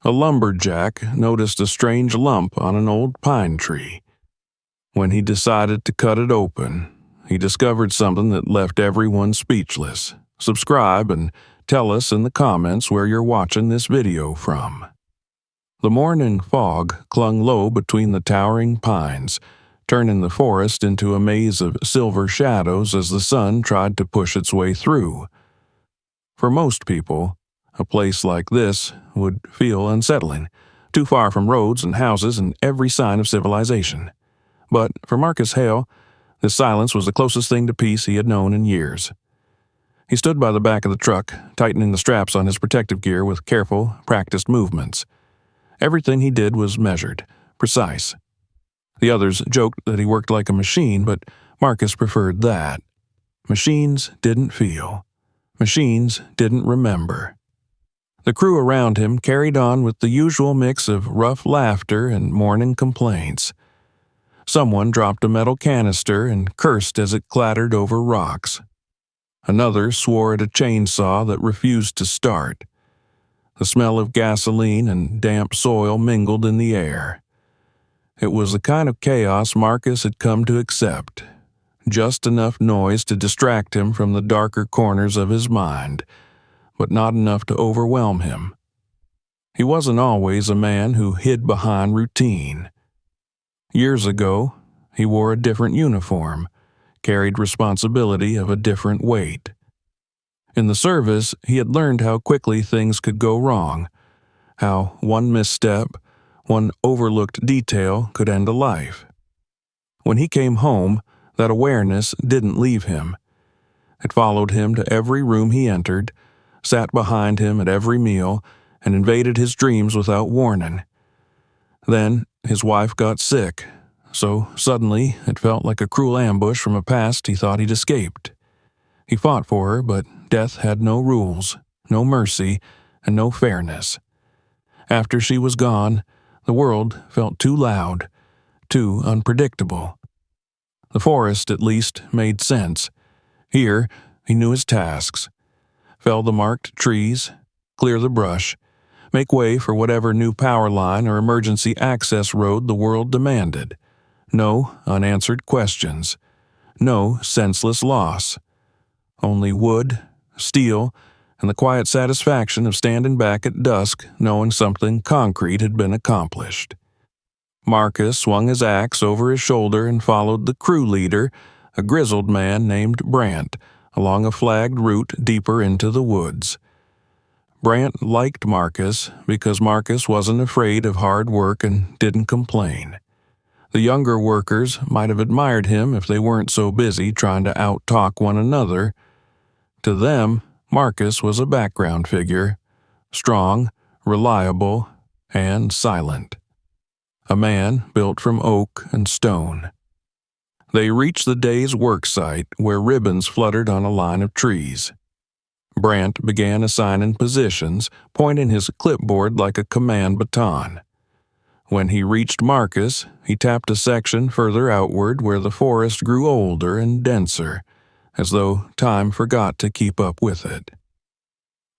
A lumberjack noticed a strange lump on an old pine tree. When he decided to cut it open, he discovered something that left everyone speechless. Subscribe and tell us in the comments where you're watching this video from. The morning fog clung low between the towering pines, turning the forest into a maze of silver shadows as the sun tried to push its way through. For most people, a place like this would feel unsettling, too far from roads and houses and every sign of civilization. But for Marcus Hale, this silence was the closest thing to peace he had known in years. He stood by the back of the truck, tightening the straps on his protective gear with careful, practiced movements. Everything he did was measured, precise. The others joked that he worked like a machine, but Marcus preferred that. Machines didn't feel. Machines didn't remember. The crew around him carried on with the usual mix of rough laughter and morning complaints. Someone dropped a metal canister and cursed as it clattered over rocks. Another swore at a chainsaw that refused to start. The smell of gasoline and damp soil mingled in the air. It was the kind of chaos Marcus had come to accept. Just enough noise to distract him from the darker corners of his mind, but not enough to overwhelm him. He wasn't always a man who hid behind routine. Years ago, he wore a different uniform, carried responsibility of a different weight. In the service, he had learned how quickly things could go wrong, how one misstep, one overlooked detail could end a life. When he came home, that awareness didn't leave him. It followed him to every room he entered, sat behind him at every meal, and invaded his dreams without warning. Then his wife got sick, so suddenly it felt like a cruel ambush from a past he thought he'd escaped. He fought for her, but death had no rules, no mercy, and no fairness. After she was gone, the world felt too loud, too unpredictable. The forest, at least, made sense. Here, he knew his tasks. Fell the marked trees, clear the brush, make way for whatever new power line or emergency access road the world demanded. No unanswered questions. No senseless loss. Only wood, steel, and the quiet satisfaction of standing back at dusk knowing something concrete had been accomplished. Marcus swung his axe over his shoulder and followed the crew leader, a grizzled man named Brant, along a flagged route deeper into the woods. Brant liked Marcus because Marcus wasn't afraid of hard work and didn't complain. The younger workers might have admired him if they weren't so busy trying to out-talk one another. To them, Marcus was a background figure, strong, reliable, and silent. A man built from oak and stone. They reached the day's work site where ribbons fluttered on a line of trees. Brant began assigning positions, pointing his clipboard like a command baton. When he reached Marcus, he tapped a section further outward where the forest grew older and denser, as though time forgot to keep up with it.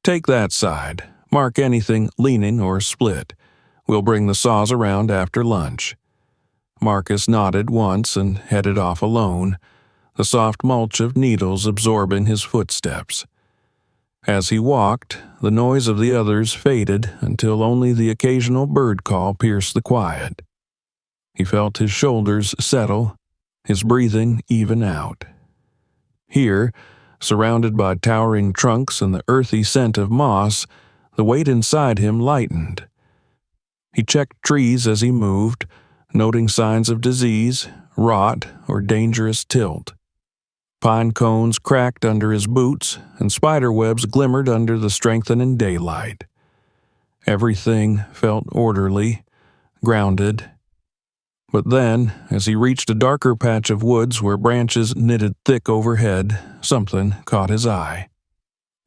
Take that side. Mark anything leaning or split. We'll bring the saws around after lunch. Marcus nodded once and headed off alone, the soft mulch of needles absorbing his footsteps. As he walked, the noise of the others faded until only the occasional bird call pierced the quiet. He felt his shoulders settle, his breathing even out. Here, surrounded by towering trunks and the earthy scent of moss, the weight inside him lightened. He checked trees as he moved, noting signs of disease, rot, or dangerous tilt. Pine cones cracked under his boots, and spider webs glimmered under the strengthening daylight. Everything felt orderly, grounded. But then, as he reached a darker patch of woods where branches knitted thick overhead, something caught his eye.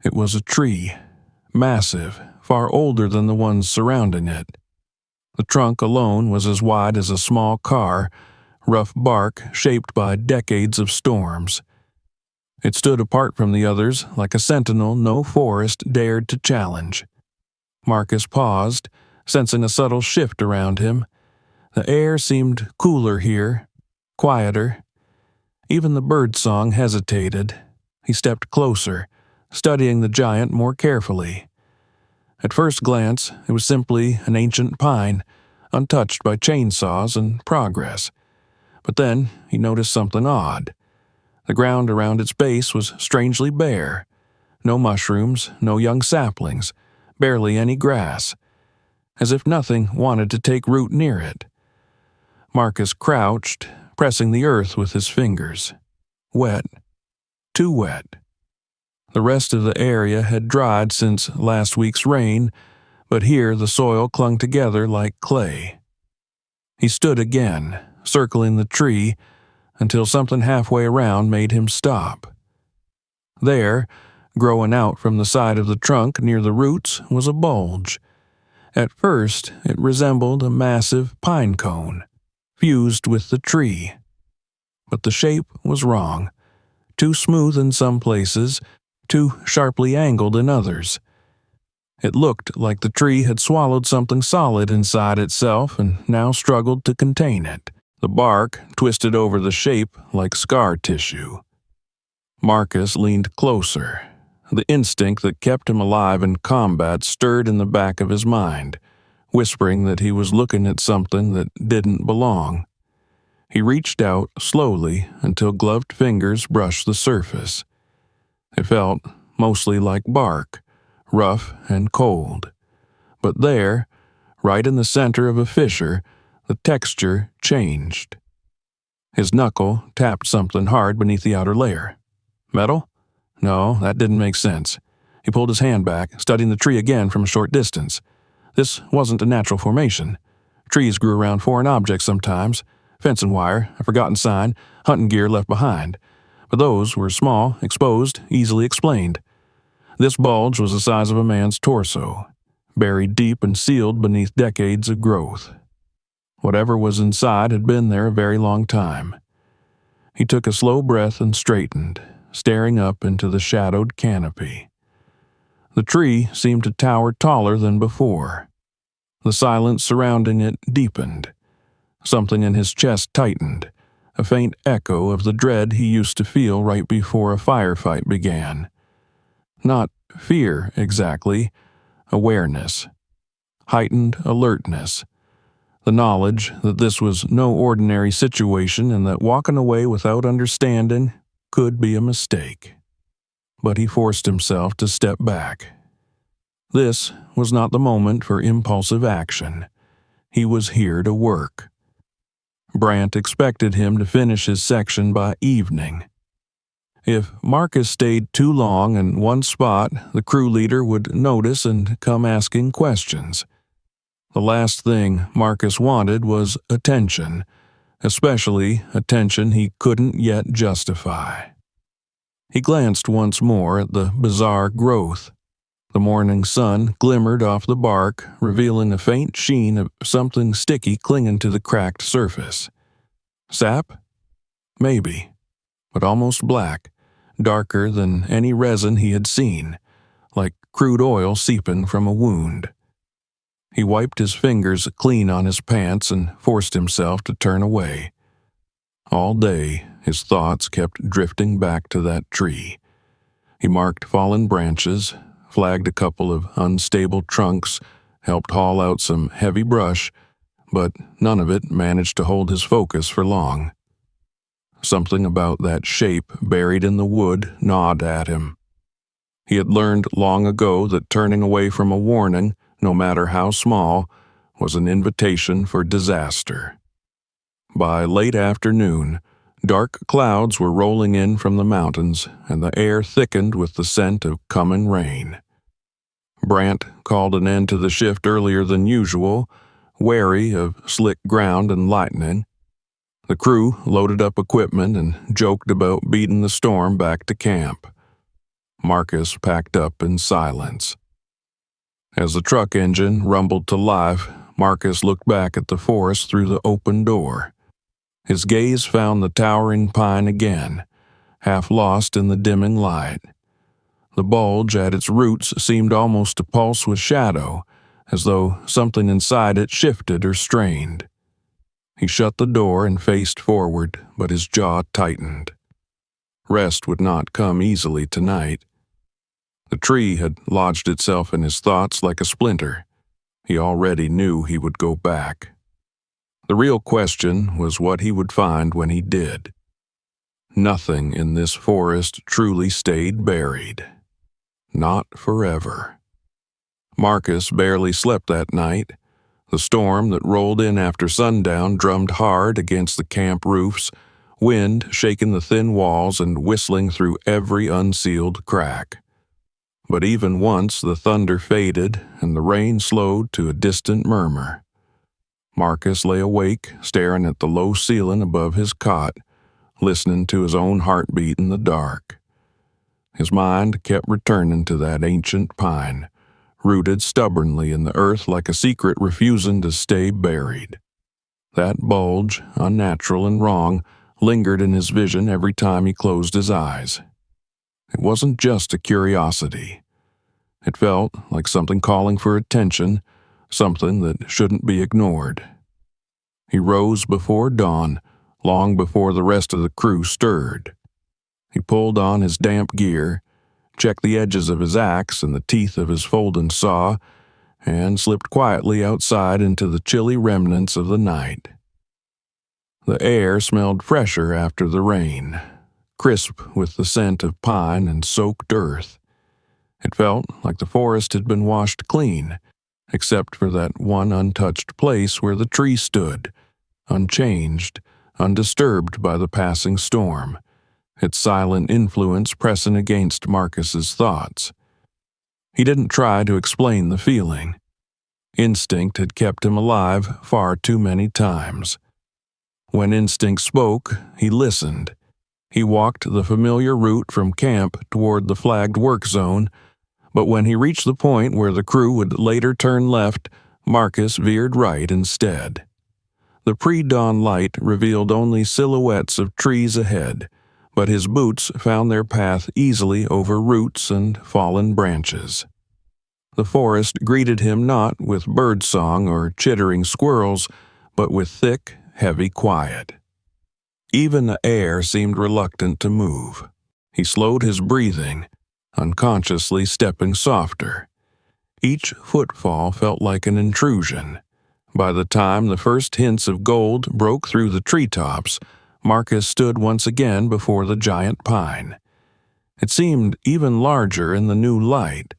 It was a tree, massive, far older than the ones surrounding it. The trunk alone was as wide as a small car, rough bark shaped by decades of storms. It stood apart from the others like a sentinel no forest dared to challenge. Marcus paused, sensing a subtle shift around him. The air seemed cooler here, quieter. Even the birdsong hesitated. He stepped closer, studying the giant more carefully. At first glance, it was simply an ancient pine, untouched by chainsaws and progress. But then he noticed something odd. The ground around its base was strangely bare. No mushrooms, no young saplings, barely any grass, as if nothing wanted to take root near it. Marcus crouched, pressing the earth with his fingers. Wet. Too wet. The rest of the area had dried since last week's rain, but here the soil clung together like clay. He stood again, circling the tree, until something halfway around made him stop. There, growing out from the side of the trunk near the roots, was a bulge. At first, it resembled a massive pine cone, fused with the tree. But the shape was wrong. Too smooth in some places, too sharply angled in others. It looked like the tree had swallowed something solid inside itself and now struggled to contain it. The bark twisted over the shape like scar tissue. Marcus leaned closer. The instinct that kept him alive in combat stirred in the back of his mind, whispering that he was looking at something that didn't belong. He reached out slowly until gloved fingers brushed the surface. It felt mostly like bark, rough and cold. But there, right in the center of a fissure, the texture changed. His knuckle tapped something hard beneath the outer layer. Metal? No, that didn't make sense. He pulled his hand back, studying the tree again from a short distance. This wasn't a natural formation. Trees grew around foreign objects sometimes. Fencing wire, a forgotten sign, hunting gear left behind. But those were small, exposed, easily explained. This bulge was the size of a man's torso, buried deep and sealed beneath decades of growth. Whatever was inside had been there a very long time. He took a slow breath and straightened, staring up into the shadowed canopy. The tree seemed to tower taller than before. The silence surrounding it deepened. Something in his chest tightened, a faint echo of the dread he used to feel right before a firefight began. Not fear exactly, awareness, heightened alertness, the knowledge that this was no ordinary situation and that walking away without understanding could be a mistake. But he forced himself to step back. This was not the moment for impulsive action. He was here to work. Brant expected him to finish his section by evening. If Marcus stayed too long in one spot, the crew leader would notice and come asking questions. The last thing Marcus wanted was attention, especially attention he couldn't yet justify. He glanced once more at the bizarre growth. The morning sun glimmered off the bark, revealing a faint sheen of something sticky clinging to the cracked surface. Sap? Maybe, but almost black, darker than any resin he had seen, like crude oil seeping from a wound. He wiped his fingers clean on his pants and forced himself to turn away. All day, his thoughts kept drifting back to that tree. He marked fallen branches, flagged a couple of unstable trunks, helped haul out some heavy brush, but none of it managed to hold his focus for long. Something about that shape buried in the wood gnawed at him. He had learned long ago that turning away from a warning, no matter how small, was an invitation for disaster. By late afternoon, dark clouds were rolling in from the mountains, and the air thickened with the scent of coming rain. Brant called an end to the shift earlier than usual, wary of slick ground and lightning. The crew loaded up equipment and joked about beating the storm back to camp. Marcus packed up in silence. As the truck engine rumbled to life, Marcus looked back at the forest through the open door. His gaze found the towering pine again, half lost in the dimming light. The bulge at its roots seemed almost to pulse with shadow, as though something inside it shifted or strained. He shut the door and faced forward, but his jaw tightened. Rest would not come easily tonight. The tree had lodged itself in his thoughts like a splinter. He already knew he would go back. The real question was what he would find when he did. Nothing in this forest truly stayed buried. Not forever. Marcus barely slept that night. The storm that rolled in after sundown drummed hard against the camp roofs, wind shaking the thin walls and whistling through every unsealed crack. But even once the thunder faded and the rain slowed to a distant murmur. Marcus lay awake, staring at the low ceiling above his cot, listening to his own heartbeat in the dark. His mind kept returning to that ancient pine, rooted stubbornly in the earth like a secret refusing to stay buried. That bulge, unnatural and wrong, lingered in his vision every time he closed his eyes. It wasn't just a curiosity. It felt like something calling for attention, something that shouldn't be ignored. He rose before dawn, long before the rest of the crew stirred. He pulled on his damp gear, checked the edges of his axe and the teeth of his folding saw, and slipped quietly outside into the chilly remnants of the night. The air smelled fresher after the rain, crisp with the scent of pine and soaked earth. It felt like the forest had been washed clean, except for that one untouched place where the tree stood, unchanged, undisturbed by the passing storm, its silent influence pressing against Marcus's thoughts. He didn't try to explain the feeling. Instinct had kept him alive far too many times. When instinct spoke, he listened. He walked the familiar route from camp toward the flagged work zone, but when he reached the point where the crew would later turn left, Marcus veered right instead. The pre-dawn light revealed only silhouettes of trees ahead, but his boots found their path easily over roots and fallen branches. The forest greeted him not with birdsong or chittering squirrels, but with thick, heavy quiet. Even the air seemed reluctant to move. He slowed his breathing, unconsciously stepping softer. Each footfall felt like an intrusion. By the time the first hints of gold broke through the treetops, Marcus stood once again before the giant pine. It seemed even larger in the new light,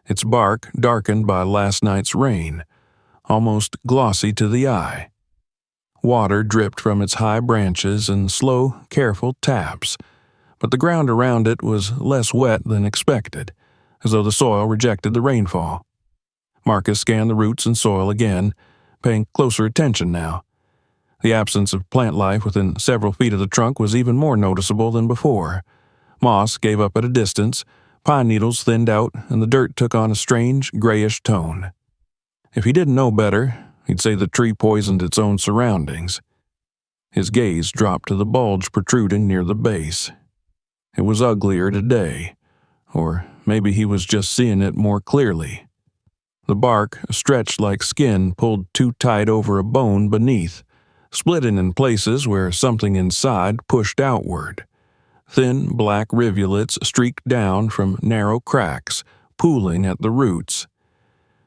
its bark darkened by last night's rain, almost glossy to the eye. Water dripped from its high branches in slow, careful taps, but the ground around it was less wet than expected, as though the soil rejected the rainfall. Marcus scanned the roots and soil again, paying closer attention now. The absence of plant life within several feet of the trunk was even more noticeable than before. Moss gave up at a distance, pine needles thinned out, and the dirt took on a strange, grayish tone. If he didn't know better, he'd say the tree poisoned its own surroundings. His gaze dropped to the bulge protruding near the base. It was uglier today, or maybe he was just seeing it more clearly. The bark, stretched like skin, pulled too tight over a bone beneath, splitting in places where something inside pushed outward. Thin black rivulets streaked down from narrow cracks, pooling at the roots.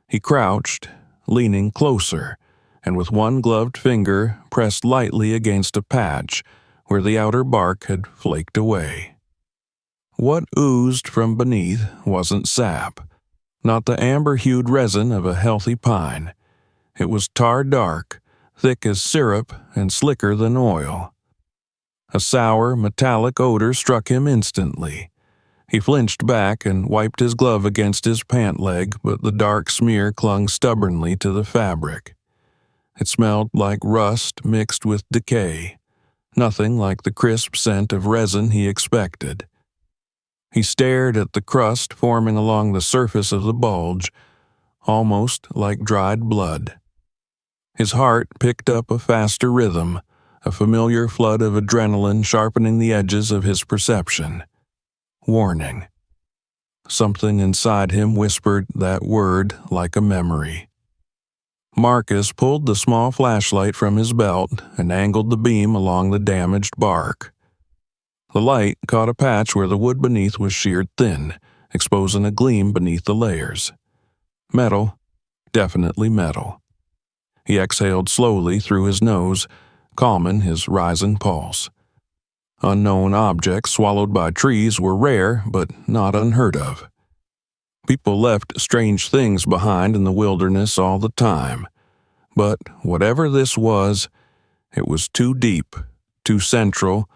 He crouched, leaning closer, and with one gloved finger pressed lightly against a patch where the outer bark had flaked away. What oozed from beneath wasn't sap, not the amber-hued resin of a healthy pine. It was tar dark, thick as syrup and slicker than oil. A sour, metallic odor struck him instantly. He flinched back and wiped his glove against his pant leg, but the dark smear clung stubbornly to the fabric. It smelled like rust mixed with decay, nothing like the crisp scent of resin he expected. He stared at the crust forming along the surface of the bulge, almost like dried blood. His heart picked up a faster rhythm, a familiar flood of adrenaline sharpening the edges of his perception. Warning. Something inside him whispered that word like a memory. Marcus pulled the small flashlight from his belt and angled the beam along the damaged bark. The light caught a patch where the wood beneath was sheared thin, exposing a gleam beneath the layers. Metal, definitely metal. He exhaled slowly through his nose, calming his rising pulse. Unknown objects swallowed by trees were rare, but not unheard of. People left strange things behind in the wilderness all the time. But whatever this was, it was too deep, too central,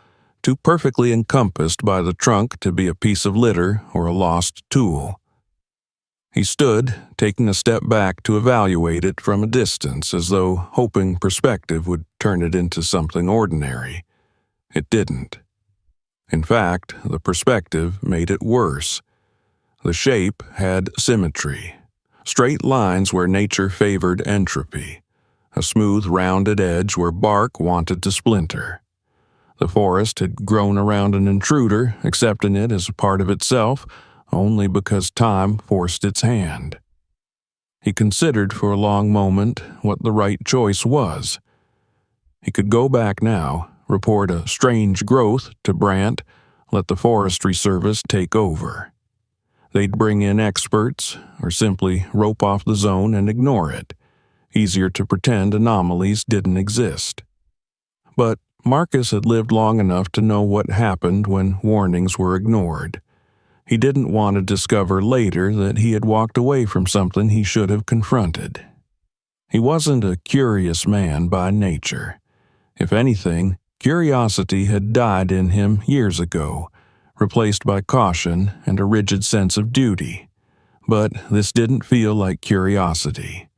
too perfectly encompassed by the trunk to be a piece of litter or a lost tool. He stood, taking a step back to evaluate it from a distance, as though hoping perspective would turn it into something ordinary. It didn't. In fact, the perspective made it worse. The shape had symmetry, straight lines where nature favored entropy, a smooth, rounded edge where bark wanted to splinter. The forest had grown around an intruder, accepting it as a part of itself, only because time forced its hand. He considered for a long moment what the right choice was. He could go back now, report a strange growth to Brant, let the Forestry Service take over. They'd bring in experts, or simply rope off the zone and ignore it. Easier to pretend anomalies didn't exist. But Marcus had lived long enough to know what happened when warnings were ignored. He didn't want to discover later that he had walked away from something he should have confronted. He wasn't a curious man by nature. If anything, curiosity had died in him years ago, replaced by caution and a rigid sense of duty. But this didn't feel like curiosity.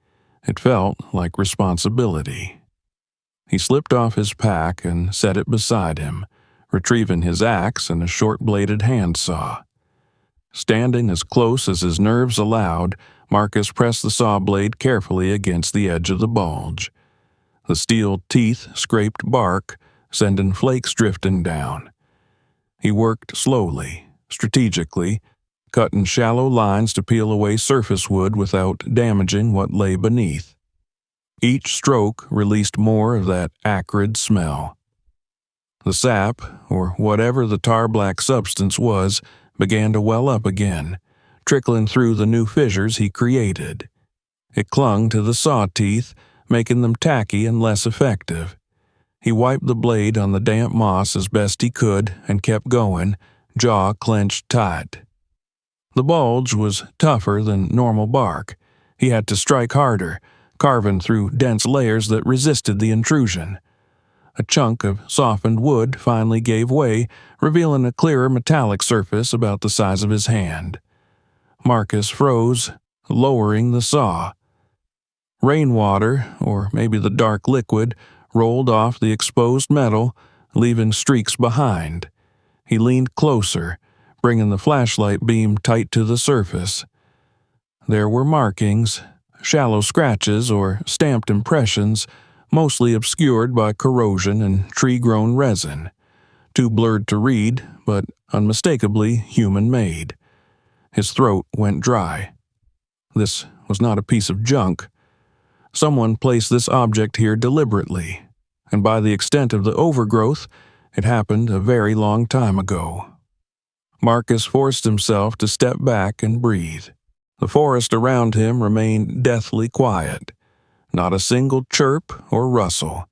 It felt like responsibility. He slipped off his pack and set it beside him, retrieving his axe and a short-bladed handsaw. Standing as close as his nerves allowed, Marcus pressed the saw blade carefully against the edge of the bulge. The steel teeth scraped bark, sending flakes drifting down. He worked slowly, strategically, cutting shallow lines to peel away surface wood without damaging what lay beneath. Each stroke released more of that acrid smell. The sap, or whatever the tar-black substance was, began to well up again, trickling through the new fissures he created. It clung to the saw teeth, making them tacky and less effective. He wiped the blade on the damp moss as best he could and kept going, jaw clenched tight. The bulge was tougher than normal bark. He had to strike harder, carving through dense layers that resisted the intrusion. A chunk of softened wood finally gave way, revealing a clearer metallic surface about the size of his hand. Marcus froze, lowering the saw. Rainwater, or maybe the dark liquid, rolled off the exposed metal, leaving streaks behind. He leaned closer, bringing the flashlight beam tight to the surface. There were markings, shallow scratches or stamped impressions, mostly obscured by corrosion and tree-grown resin. Too blurred to read, but unmistakably human-made. His throat went dry. This was not a piece of junk. Someone placed this object here deliberately, and by the extent of the overgrowth, it happened a very long time ago. Marcus forced himself to step back and breathe. The forest around him remained deathly quiet. Not a single chirp or rustle.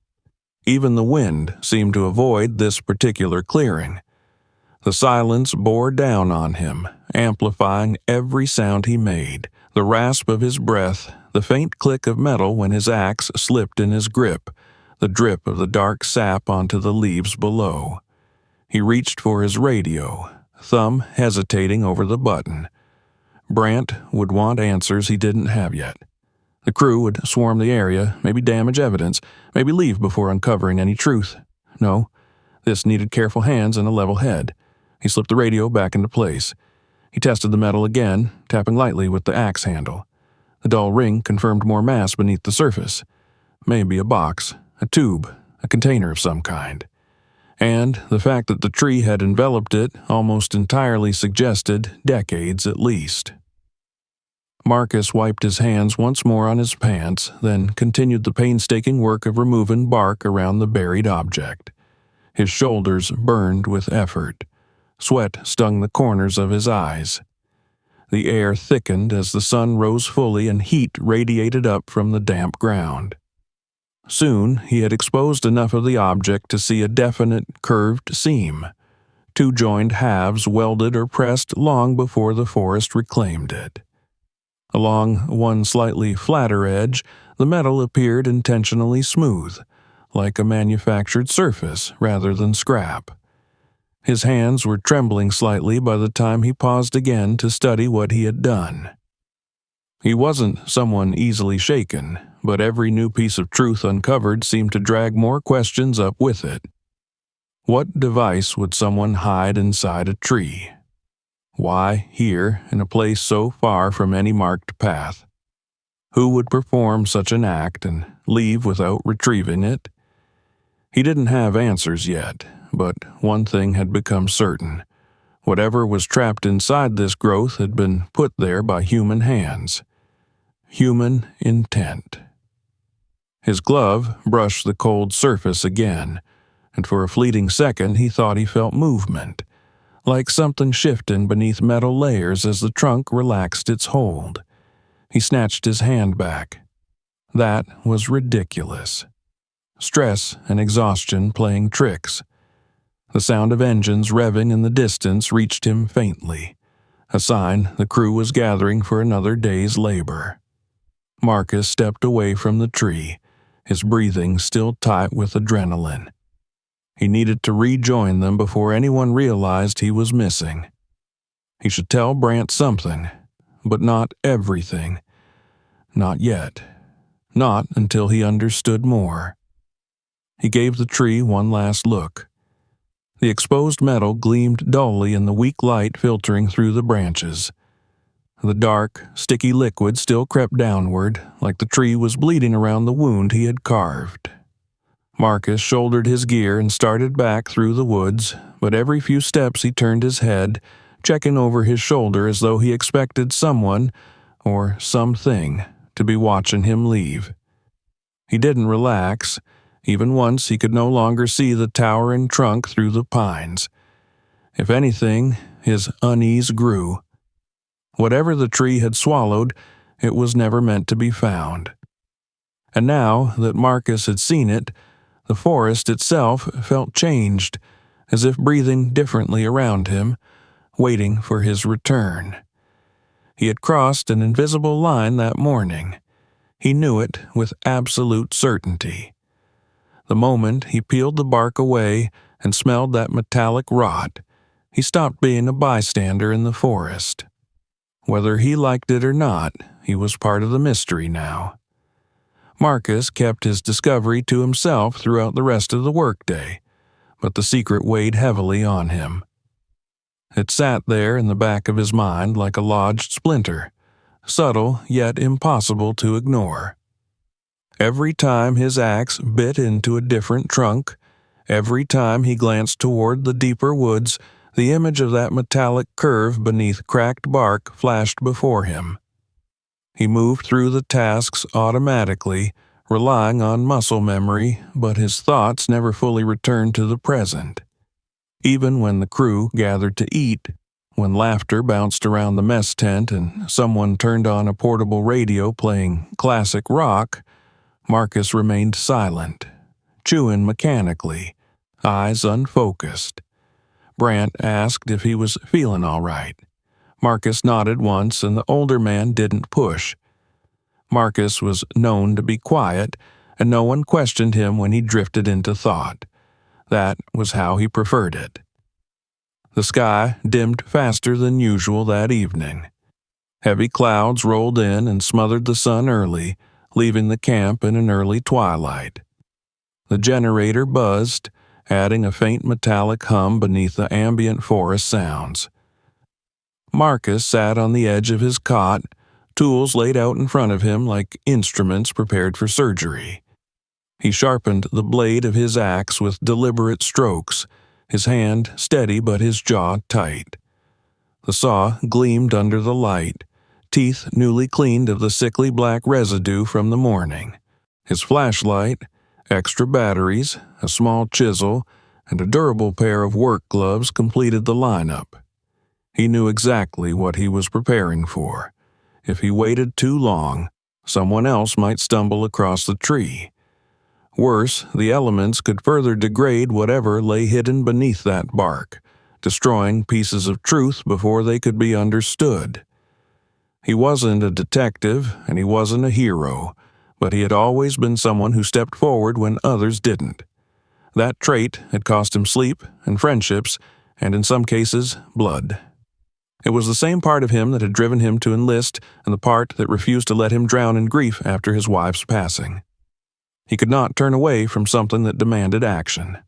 Even the wind seemed to avoid this particular clearing. The silence bore down on him, amplifying every sound he made, the rasp of his breath, the faint click of metal when his axe slipped in his grip, the drip of the dark sap onto the leaves below. He reached for his radio, thumb hesitating over the button. Brant would want answers he didn't have yet. The crew would swarm the area, maybe damage evidence, maybe leave before uncovering any truth. No, this needed careful hands and a level head. He slipped the radio back into place. He tested the metal again, tapping lightly with the axe handle. The dull ring confirmed more mass beneath the surface. Maybe a box, a tube, a container of some kind. And the fact that the tree had enveloped it almost entirely suggested decades at least. Marcus wiped his hands once more on his pants, then continued the painstaking work of removing bark around the buried object. His shoulders burned with effort. Sweat stung the corners of his eyes. The air thickened as the sun rose fully and heat radiated up from the damp ground. Soon he had exposed enough of the object to see a definite curved seam, two joined halves welded or pressed long before the forest reclaimed it. Along one slightly flatter edge, the metal appeared intentionally smooth, like a manufactured surface rather than scrap. His hands were trembling slightly by the time he paused again to study what he had done. He wasn't someone easily shaken, but every new piece of truth uncovered seemed to drag more questions up with it. What device would someone hide inside a tree? Why here, in a place so far from any marked path? Who would perform such an act and leave without retrieving it? He didn't have answers yet, but one thing had become certain. Whatever was trapped inside this growth had been put there by human hands. Human intent. His glove brushed the cold surface again, and for a fleeting second he thought he felt movement, like something shifting beneath metal layers as the trunk relaxed its hold. He snatched his hand back. That was ridiculous. Stress and exhaustion playing tricks. The sound of engines revving in the distance reached him faintly, a sign the crew was gathering for another day's labor. Marcus stepped away from the tree, his breathing still tight with adrenaline. He needed to rejoin them before anyone realized he was missing. He should tell Brant something, but not everything. Not yet. Not until he understood more. He gave the tree one last look. The exposed metal gleamed dully in the weak light filtering through the branches. The dark, sticky liquid still crept downward, like the tree was bleeding around the wound he had carved. Marcus shouldered his gear and started back through the woods, but every few steps he turned his head, checking over his shoulder as though he expected someone, or something, to be watching him leave. He didn't relax. Even once he could no longer see the towering trunk through the pines. If anything, his unease grew. Whatever the tree had swallowed, it was never meant to be found. And now that Marcus had seen it, the forest itself felt changed, as if breathing differently around him, waiting for his return. He had crossed an invisible line that morning. He knew it with absolute certainty. The moment he peeled the bark away and smelled that metallic rot, he stopped being a bystander in the forest. Whether he liked it or not, he was part of the mystery now. Marcus kept his discovery to himself throughout the rest of the workday, but the secret weighed heavily on him. It sat there in the back of his mind like a lodged splinter, subtle yet impossible to ignore. Every time his axe bit into a different trunk, every time he glanced toward the deeper woods, the image of that metallic curve beneath cracked bark flashed before him. He moved through the tasks automatically, relying on muscle memory, but his thoughts never fully returned to the present. Even when the crew gathered to eat, when laughter bounced around the mess tent and someone turned on a portable radio playing classic rock, Marcus remained silent, chewing mechanically, eyes unfocused. Brant asked if he was feeling all right. Marcus nodded once, and the older man didn't push. Marcus was known to be quiet, and no one questioned him when he drifted into thought. That was how he preferred it. The sky dimmed faster than usual that evening. Heavy clouds rolled in and smothered the sun early, leaving the camp in an early twilight. The generator buzzed, adding a faint metallic hum beneath the ambient forest sounds. Marcus sat on the edge of his cot, tools laid out in front of him like instruments prepared for surgery. He sharpened the blade of his axe with deliberate strokes, his hand steady but his jaw tight. The saw gleamed under the light, teeth newly cleaned of the sickly black residue from the morning. His flashlight, extra batteries, a small chisel, and a durable pair of work gloves completed the lineup. He knew exactly what he was preparing for. If he waited too long, someone else might stumble across the tree. Worse, the elements could further degrade whatever lay hidden beneath that bark, destroying pieces of truth before they could be understood. He wasn't a detective, and he wasn't a hero, but he had always been someone who stepped forward when others didn't. That trait had cost him sleep and friendships, and in some cases, blood. It was the same part of him that had driven him to enlist and the part that refused to let him drown in grief after his wife's passing. He could not turn away from something that demanded action.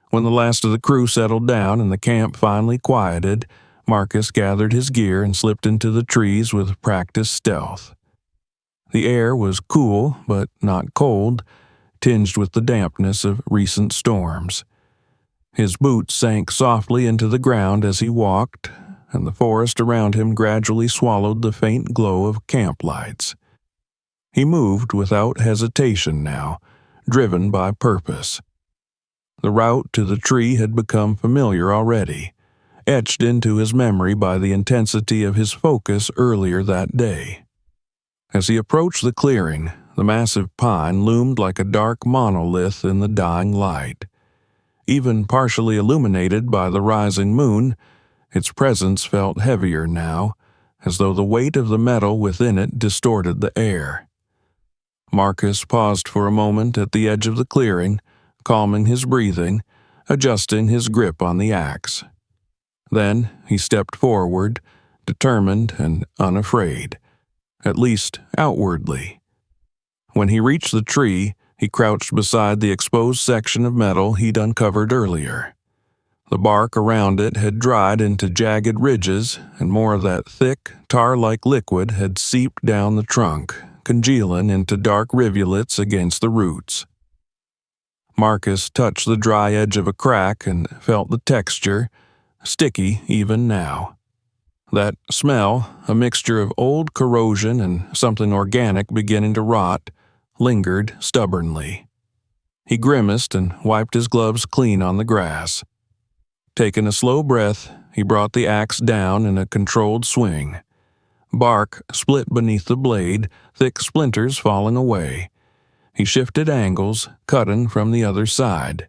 When the last of the crew settled down and the camp finally quieted, Marcus gathered his gear and slipped into the trees with practiced stealth. The air was cool, but not cold, tinged with the dampness of recent storms. His boots sank softly into the ground as he walked, and the forest around him gradually swallowed the faint glow of camp lights. He moved without hesitation now, driven by purpose. The route to the tree had become familiar already, etched into his memory by the intensity of his focus earlier that day. As he approached the clearing, the massive pine loomed like a dark monolith in the dying light. Even partially illuminated by the rising moon, its presence felt heavier now, as though the weight of the metal within it distorted the air. Marcus paused for a moment at the edge of the clearing, calming his breathing, adjusting his grip on the axe. Then he stepped forward, determined and unafraid, at least outwardly. When he reached the tree, he crouched beside the exposed section of metal he'd uncovered earlier. The bark around it had dried into jagged ridges, and more of that thick, tar-like liquid had seeped down the trunk, congealing into dark rivulets against the roots. Marcus touched the dry edge of a crack and felt the texture, sticky even now. That smell, a mixture of old corrosion and something organic beginning to rot, lingered stubbornly. He grimaced and wiped his gloves clean on the grass. Taking a slow breath, he brought the axe down in a controlled swing. Bark split beneath the blade, thick splinters falling away. He shifted angles, cutting from the other side.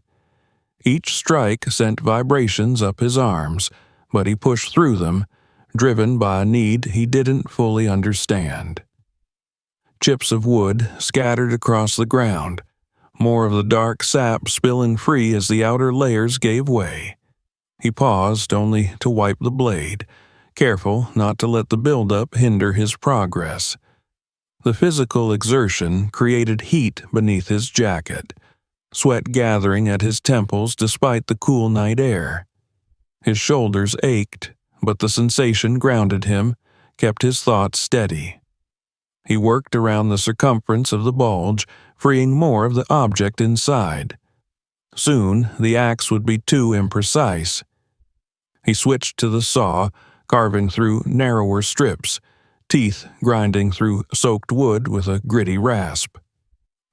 Each strike sent vibrations up his arms, but he pushed through them, driven by a need he didn't fully understand. Chips of wood scattered across the ground, more of the dark sap spilling free as the outer layers gave way. He paused only to wipe the blade, careful not to let the buildup hinder his progress. The physical exertion created heat beneath his jacket, sweat gathering at his temples despite the cool night air. His shoulders ached, but the sensation grounded him, kept his thoughts steady. He worked around the circumference of the bulge, freeing more of the object inside. Soon, the axe would be too imprecise. He switched to the saw, carving through narrower strips, teeth grinding through soaked wood with a gritty rasp.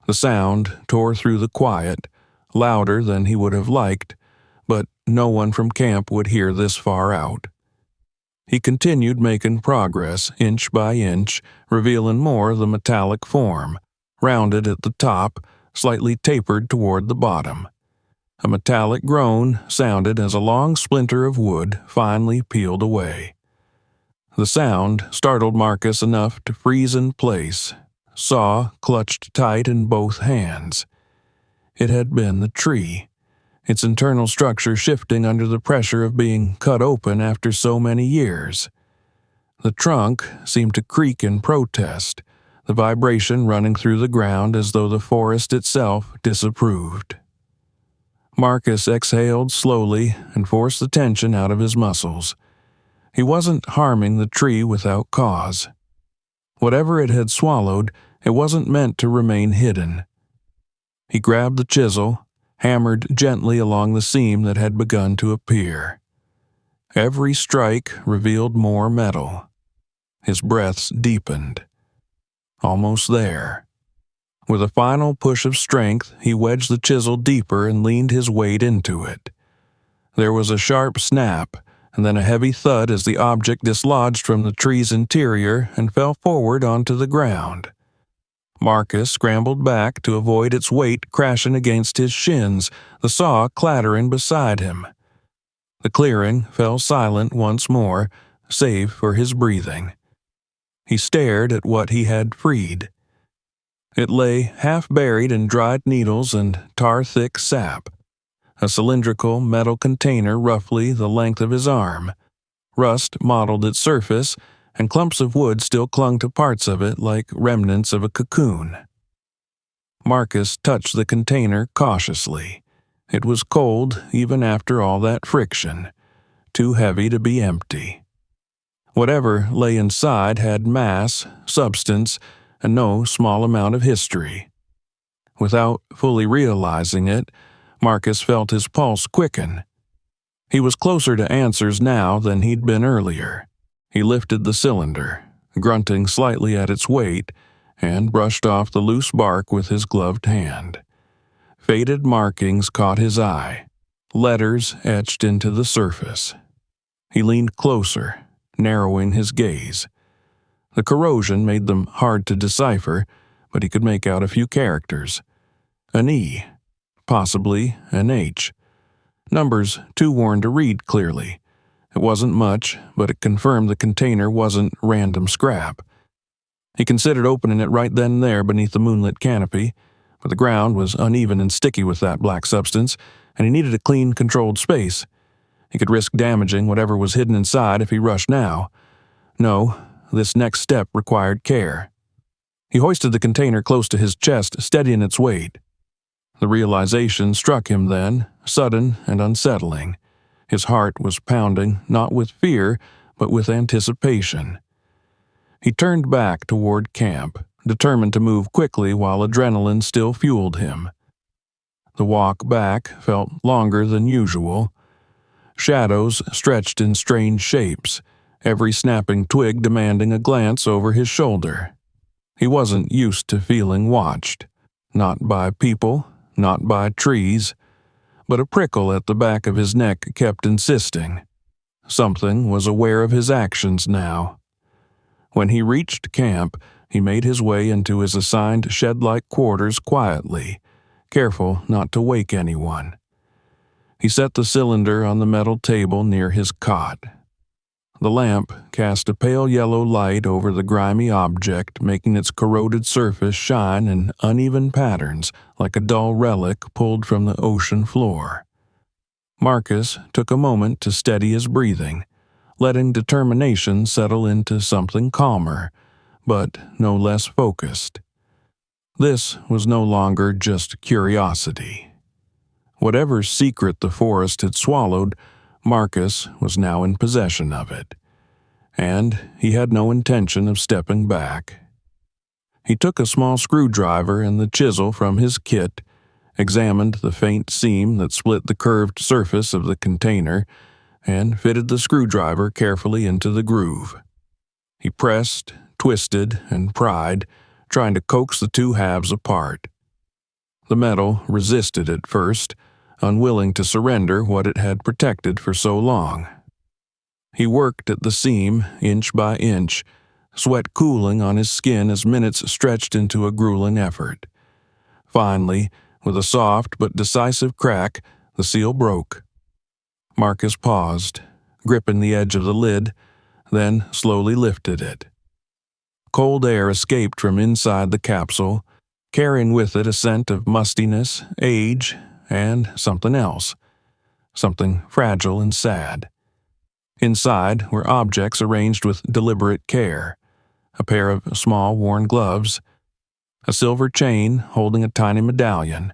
The sound tore through the quiet, louder than he would have liked, but no one from camp would hear this far out. He continued making progress, inch by inch, revealing more of the metallic form, rounded at the top, slightly tapered toward the bottom. A metallic groan sounded as a long splinter of wood finally peeled away. The sound startled Marcus enough to freeze in place, saw clutched tight in both hands. It had been the tree, its internal structure shifting under the pressure of being cut open after so many years. The trunk seemed to creak in protest, the vibration running through the ground as though the forest itself disapproved. Marcus exhaled slowly and forced the tension out of his muscles. He wasn't harming the tree without cause. Whatever it had swallowed, it wasn't meant to remain hidden. He grabbed the chisel, hammered gently along the seam that had begun to appear. Every strike revealed more metal. His breaths deepened. Almost there. With a final push of strength, he wedged the chisel deeper and leaned his weight into it. There was a sharp snap, and then a heavy thud as the object dislodged from the tree's interior and fell forward onto the ground. Marcus scrambled back to avoid its weight crashing against his shins, the saw clattering beside him. The clearing fell silent once more, save for his breathing. He stared at what he had freed. It lay half buried in dried needles and tar-thick sap, a cylindrical metal container roughly the length of his arm. Rust mottled its surface, and clumps of wood still clung to parts of it like remnants of a cocoon. Marcus touched the container cautiously. It was cold even after all that friction, too heavy to be empty. Whatever lay inside had mass, substance, and no small amount of history. Without fully realizing it, Marcus felt his pulse quicken. He was closer to answers now than he'd been earlier. He lifted the cylinder, grunting slightly at its weight, and brushed off the loose bark with his gloved hand. Faded markings caught his eye, letters etched into the surface. He leaned closer, narrowing his gaze. The corrosion made them hard to decipher, but he could make out a few characters. An E, possibly an H. Numbers too worn to read clearly. It wasn't much, but it confirmed the container wasn't random scrap. He considered opening it right then and there beneath the moonlit canopy, but the ground was uneven and sticky with that black substance, and he needed a clean, controlled space. He could risk damaging whatever was hidden inside if he rushed now. No, this next step required care. He hoisted the container close to his chest, steadying its weight. The realization struck him then, sudden and unsettling. His heart was pounding, not with fear, but with anticipation. He turned back toward camp, determined to move quickly while adrenaline still fueled him. The walk back felt longer than usual. Shadows stretched in strange shapes, every snapping twig demanding a glance over his shoulder. He wasn't used to feeling watched, not by people, not by trees, but a prickle at the back of his neck kept insisting. Something was aware of his actions now. When he reached camp, he made his way into his assigned shed-like quarters quietly, careful not to wake anyone. He set the cylinder on the metal table near his cot. The lamp cast a pale yellow light over the grimy object, making its corroded surface shine in uneven patterns like a dull relic pulled from the ocean floor. Marcus took a moment to steady his breathing, letting determination settle into something calmer, but no less focused. This was no longer just curiosity. Whatever secret the forest had swallowed, Marcus was now in possession of it, and he had no intention of stepping back. He took a small screwdriver and the chisel from his kit, examined the faint seam that split the curved surface of the container, and fitted the screwdriver carefully into the groove. He pressed, twisted, and pried, trying to coax the two halves apart. The metal resisted at first, unwilling to surrender what it had protected for so long. He worked at the seam inch by inch, sweat cooling on his skin as minutes stretched into a grueling effort. Finally, with a soft but decisive crack, the seal broke. Marcus paused, gripping the edge of the lid, then slowly lifted it. Cold air escaped from inside the capsule, carrying with it a scent of mustiness, age, and something else, something fragile and sad. Inside were objects arranged with deliberate care, a pair of small worn gloves, a silver chain holding a tiny medallion,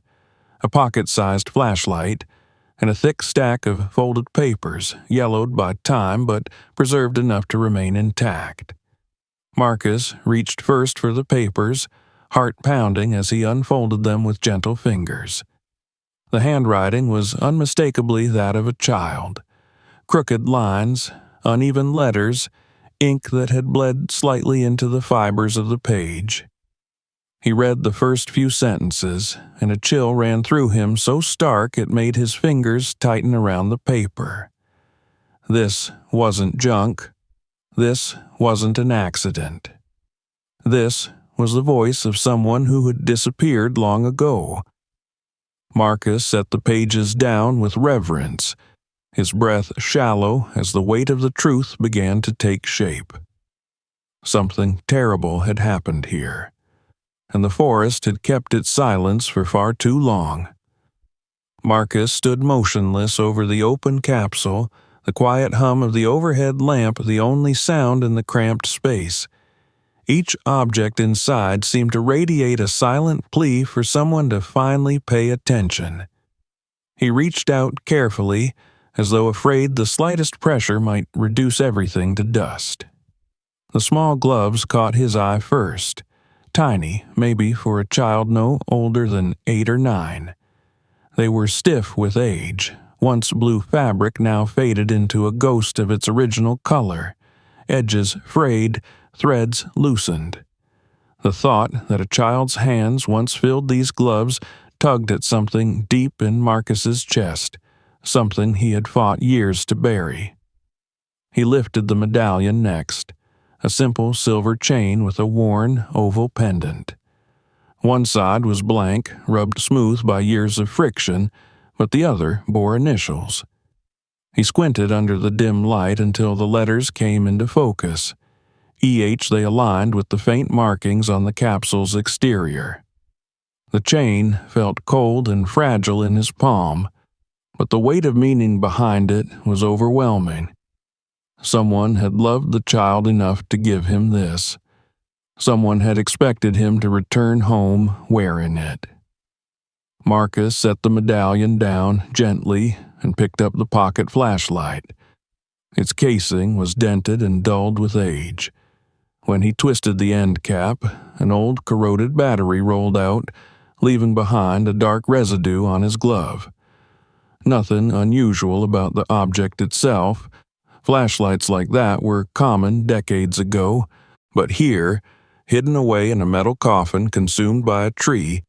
a pocket-sized flashlight, and a thick stack of folded papers, yellowed by time but preserved enough to remain intact. Marcus reached first for the papers, heart pounding as he unfolded them with gentle fingers. The handwriting was unmistakably that of a child. Crooked lines, uneven letters, ink that had bled slightly into the fibers of the page. He read the first few sentences, and a chill ran through him so stark it made his fingers tighten around the paper. This wasn't junk. This wasn't an accident. This was the voice of someone who had disappeared long ago. Marcus set the pages down with reverence, his breath shallow as the weight of the truth began to take shape. Something terrible had happened here, and the forest had kept its silence for far too long. Marcus stood motionless over the open capsule, the quiet hum of the overhead lamp the only sound in the cramped space. Each object inside seemed to radiate a silent plea for someone to finally pay attention. He reached out carefully, as though afraid the slightest pressure might reduce everything to dust. The small gloves caught his eye first, tiny, maybe for a child no older than 8 or 9. They were stiff with age, once blue fabric now faded into a ghost of its original color, edges frayed, threads loosened. The thought that a child's hands once filled these gloves tugged at something deep in Marcus's chest, something he had fought years to bury. He lifted the medallion next, a simple silver chain with a worn, oval pendant. One side was blank, rubbed smooth by years of friction, but the other bore initials. He squinted under the dim light until the letters came into focus. EH they aligned with the faint markings on the capsule's exterior. The chain felt cold and fragile in his palm, but the weight of meaning behind it was overwhelming. Someone had loved the child enough to give him this. Someone had expected him to return home wearing it. Marcus set the medallion down gently and picked up the pocket flashlight. Its casing was dented and dulled with age. When he twisted the end cap, an old corroded battery rolled out, leaving behind a dark residue on his glove. Nothing unusual about the object itself. Flashlights like that were common decades ago, but here, hidden away in a metal coffin consumed by a tree,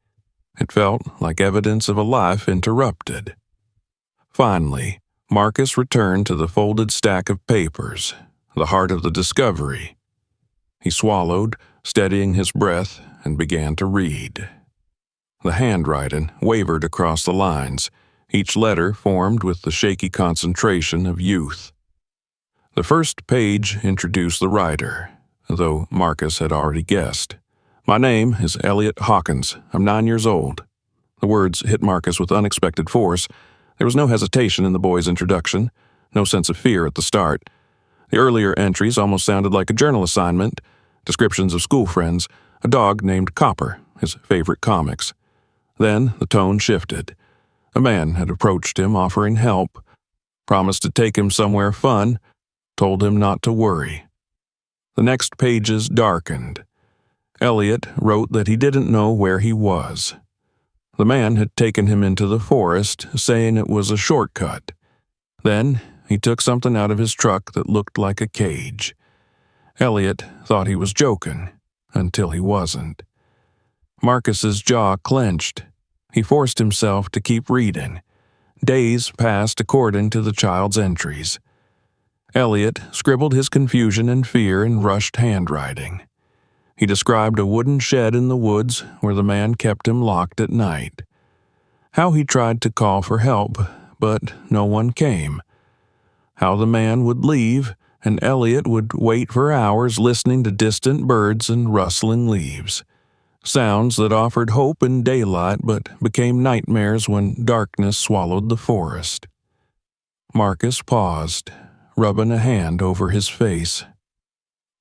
it felt like evidence of a life interrupted. Finally, Marcus returned to the folded stack of papers, the heart of the discovery. He swallowed, steadying his breath, and began to read. The handwriting wavered across the lines, each letter formed with the shaky concentration of youth. The first page introduced the writer, though Marcus had already guessed. "My name is Elliot Hawkins. I'm 9 years old." The words hit Marcus with unexpected force. There was no hesitation in the boy's introduction, no sense of fear at the start. The earlier entries almost sounded like a journal assignment, descriptions of school friends, a dog named Copper, his favorite comics. Then the tone shifted. A man had approached him offering help, promised to take him somewhere fun, told him not to worry. The next pages darkened. Elliot wrote that he didn't know where he was. The man had taken him into the forest, saying it was a shortcut. Then he took something out of his truck that looked like a cage. Elliot thought he was joking, until he wasn't. Marcus's jaw clenched. He forced himself to keep reading. Days passed according to the child's entries. Elliot scribbled his confusion and fear in rushed handwriting. He described a wooden shed in the woods where the man kept him locked at night. How he tried to call for help, but no one came. How the man would leave, and Elliot would wait for hours listening to distant birds and rustling leaves. Sounds that offered hope in daylight but became nightmares when darkness swallowed the forest. Marcus paused, rubbing a hand over his face.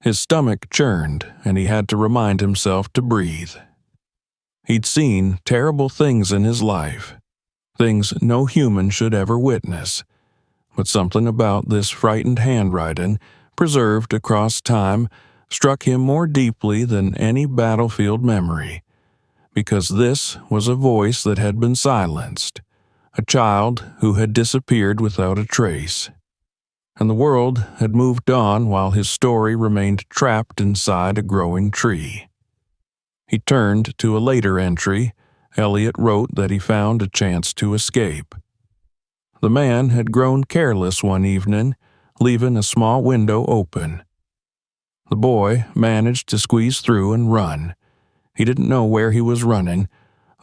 His stomach churned, and he had to remind himself to breathe. He'd seen terrible things in his life, things no human should ever witness, but something about this frightened handwriting, preserved across time, struck him more deeply than any battlefield memory, because this was a voice that had been silenced, a child who had disappeared without a trace. and the world had moved on while his story remained trapped inside a growing tree. He turned to a later entry. Elliot wrote that he found a chance to escape. The man had grown careless one evening, leaving a small window open. The boy managed to squeeze through and run. He didn't know where he was running,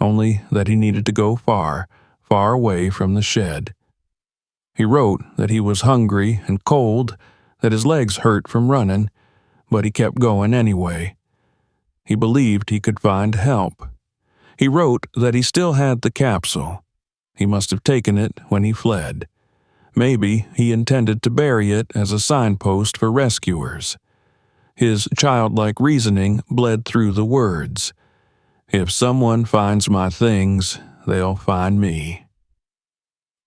only that he needed to go far, far away from the shed. He wrote that he was hungry and cold, that his legs hurt from running, but he kept going anyway. He believed he could find help. He wrote that he still had the capsule. He must have taken it when he fled. Maybe he intended to bury it as a signpost for rescuers. His childlike reasoning bled through the words. If someone finds my things, they'll find me.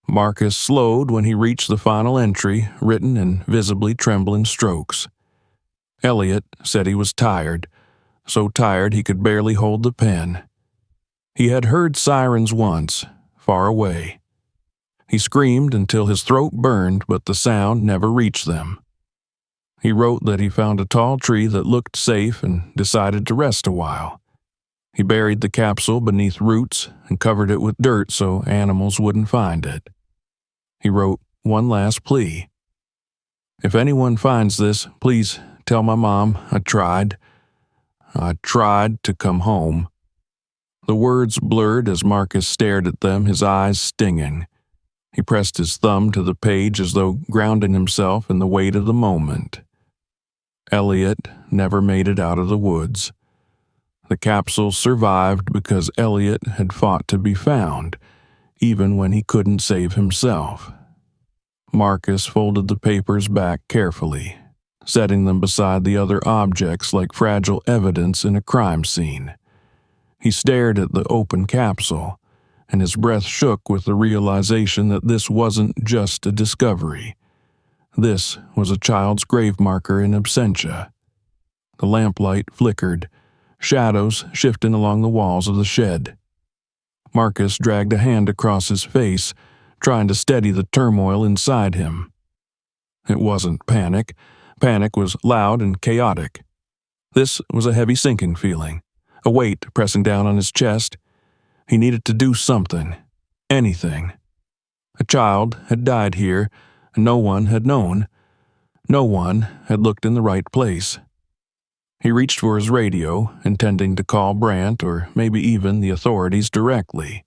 Marcus slowed when he reached the final entry, written in visibly trembling strokes. Elliot said he was tired, so tired he could barely hold the pen. He had heard sirens once, far away. He screamed until his throat burned, but the sound never reached them. He wrote that he found a tall tree that looked safe and decided to rest a while. He buried the capsule beneath roots and covered it with dirt so animals wouldn't find it. He wrote one last plea. If anyone finds this, please tell my mom I tried. I tried to come home. The words blurred as Marcus stared at them, his eyes stinging. He pressed his thumb to the page as though grounding himself in the weight of the moment. Elliot never made it out of the woods. The capsule survived because Elliot had fought to be found, even when he couldn't save himself. Marcus folded the papers back carefully, setting them beside the other objects like fragile evidence in a crime scene. He stared at the open capsule, and his breath shook with the realization that this wasn't just a discovery. This was a child's grave marker in absentia. The lamplight flickered, shadows shifting along the walls of the shed. Marcus dragged a hand across his face, trying to steady the turmoil inside him. It wasn't panic. Panic was loud and chaotic. This was a heavy sinking feeling, a weight pressing down on his chest. He needed to do something, anything. A child had died here, and no one had known. No one had looked in the right place. He reached for his radio, intending to call Brant or maybe even the authorities directly.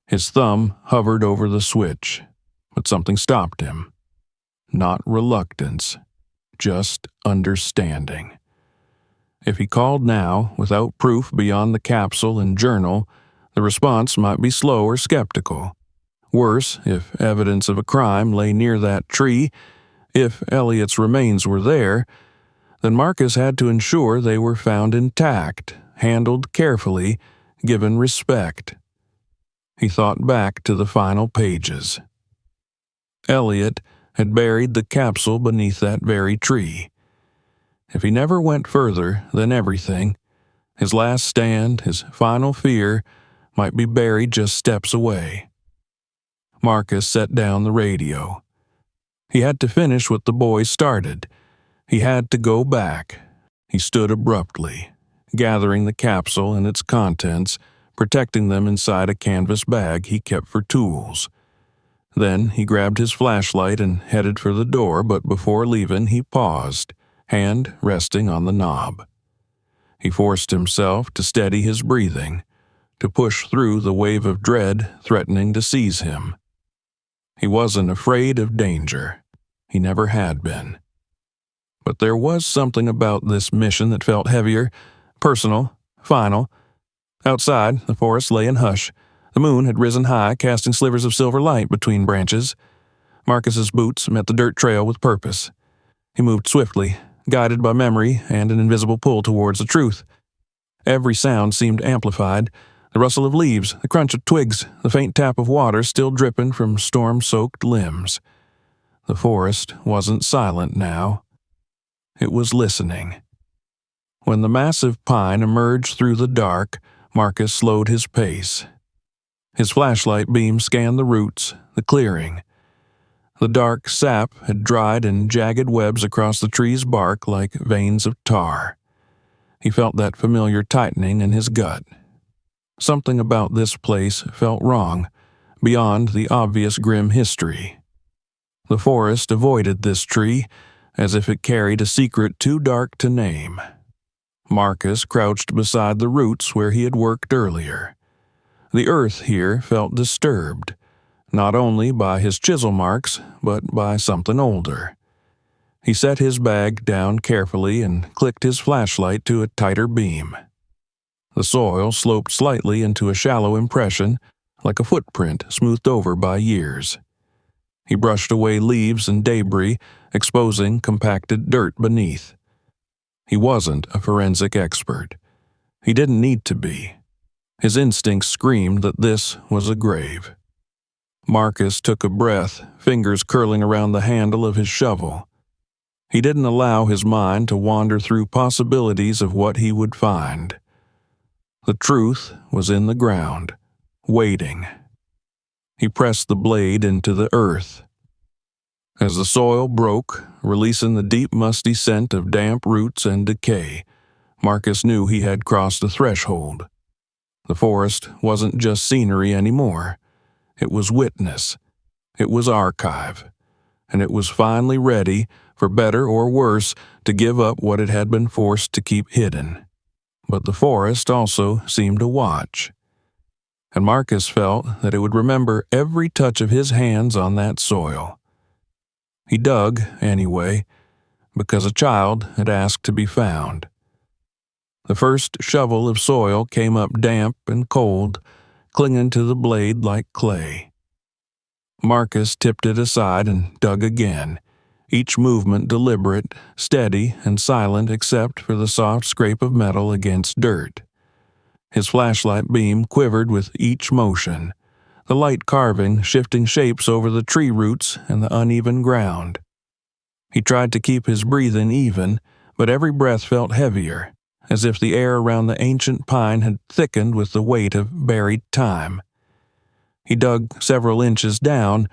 His thumb hovered over the switch, but something stopped him. Not reluctance, just understanding. If he called now, without proof beyond the capsule and journal, the response might be slow or skeptical. Worse, if evidence of a crime lay near that tree, if Elliot's remains were there, then Marcus had to ensure they were found intact, handled carefully, given respect. He thought back to the final pages. Elliot had buried the capsule beneath that very tree. If he never went further, then everything, his last stand, his final fear, might be buried just steps away. Marcus set down the radio. He had to finish what the boys started. He had to go back. He stood abruptly, gathering the capsule and its contents, protecting them inside a canvas bag he kept for tools. Then he grabbed his flashlight and headed for the door, but before leaving he paused, hand resting on the knob. He forced himself to steady his breathing, to push through the wave of dread threatening to seize him. He wasn't afraid of danger. He never had been. But there was something about this mission that felt heavier, personal, final. Outside, the forest lay in hush. The moon had risen high, casting slivers of silver light between branches. Marcus's boots met the dirt trail with purpose. He moved swiftly, guided by memory and an invisible pull towards the truth. Every sound seemed amplified. The rustle of leaves, the crunch of twigs, the faint tap of water still dripping from storm-soaked limbs. The forest wasn't silent now. It was listening. When the massive pine emerged through the dark, Marcus slowed his pace. His flashlight beam scanned the roots, the clearing. The dark sap had dried in jagged webs across the tree's bark like veins of tar. He felt that familiar tightening in his gut. Something about this place felt wrong, beyond the obvious grim history. The forest avoided this tree, as if it carried a secret too dark to name. Marcus crouched beside the roots where he had worked earlier. The earth here felt disturbed, not only by his chisel marks, but by something older. He set his bag down carefully and clicked his flashlight to a tighter beam. The soil sloped slightly into a shallow impression, like a footprint smoothed over by years. He brushed away leaves and debris, exposing compacted dirt beneath. He wasn't a forensic expert. He didn't need to be. His instincts screamed that this was a grave. Marcus took a breath, fingers curling around the handle of his shovel. He didn't allow his mind to wander through possibilities of what he would find. The truth was in the ground, waiting. He pressed the blade into the earth. As the soil broke, releasing the deep musty scent of damp roots and decay, Marcus knew he had crossed a threshold. The forest wasn't just scenery anymore. It was witness. It was archive. And it was finally ready, for better or worse, to give up what it had been forced to keep hidden. But the forest also seemed to watch. And Marcus felt that it would remember every touch of his hands on that soil. He dug, anyway, because a child had asked to be found. The first shovel of soil came up damp and cold, clinging to the blade like clay. Marcus tipped it aside and dug again, each movement deliberate, steady, and silent except for the soft scrape of metal against dirt. His flashlight beam quivered with each motion, the light carving shifting shapes over the tree roots and the uneven ground. He tried to keep his breathing even, but every breath felt heavier, as if the air around the ancient pine had thickened with the weight of buried time. He dug several inches down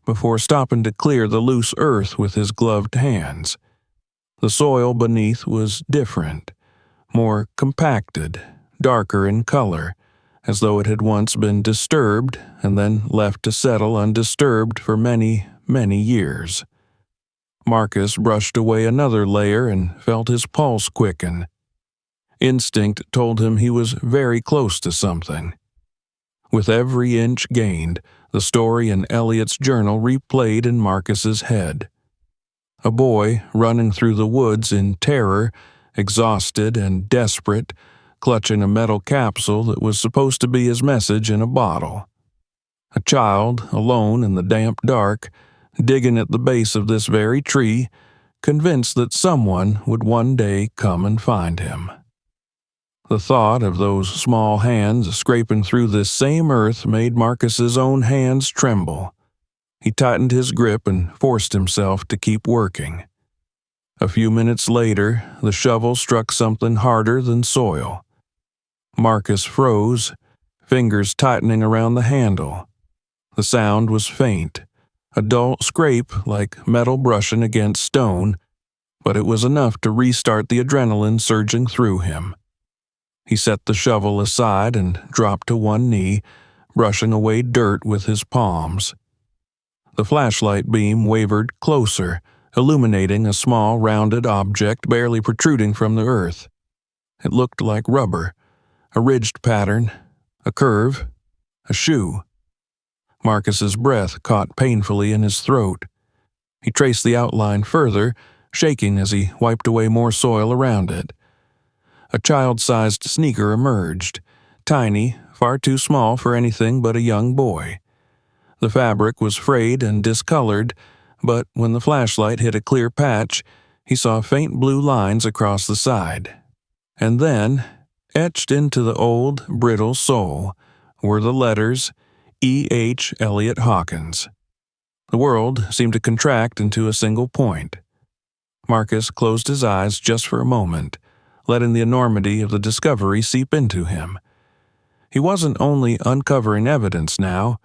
before stopping to clear the loose earth with his gloved hands. The soil beneath was different, more compacted, darker in color, as though it had once been disturbed and then left to settle undisturbed for many, many years. Marcus brushed away another layer and felt his pulse quicken. Instinct told him he was very close to something. With every inch gained, the story in Elliot's journal replayed in Marcus's head. A boy running through the woods in terror, exhausted and desperate, clutching a metal capsule that was supposed to be his message in a bottle. A child, alone in the damp dark, digging at the base of this very tree, convinced that someone would one day come and find him. The thought of those small hands scraping through this same earth made Marcus's own hands tremble. He tightened his grip and forced himself to keep working. A few minutes later, the shovel struck something harder than soil. Marcus froze, fingers tightening around the handle. The sound was faint, a dull scrape like metal brushing against stone, but it was enough to restart the adrenaline surging through him. He set the shovel aside and dropped to one knee, brushing away dirt with his palms. The flashlight beam wavered closer, illuminating a small rounded object barely protruding from the earth. It looked like rubber, a ridged pattern, a curve, a shoe. Marcus's breath caught painfully in his throat. He traced the outline further, shaking as he wiped away more soil around it. A child-sized sneaker emerged, tiny, far too small for anything but a young boy. The fabric was frayed and discolored, but when the flashlight hit a clear patch, he saw faint blue lines across the side. And then, etched into the old, brittle sole, were the letters E. H. Elliot Hawkins. The world seemed to contract into a single point. Marcus closed his eyes just for a moment, letting the enormity of the discovery seep into him. He wasn't only uncovering evidence now,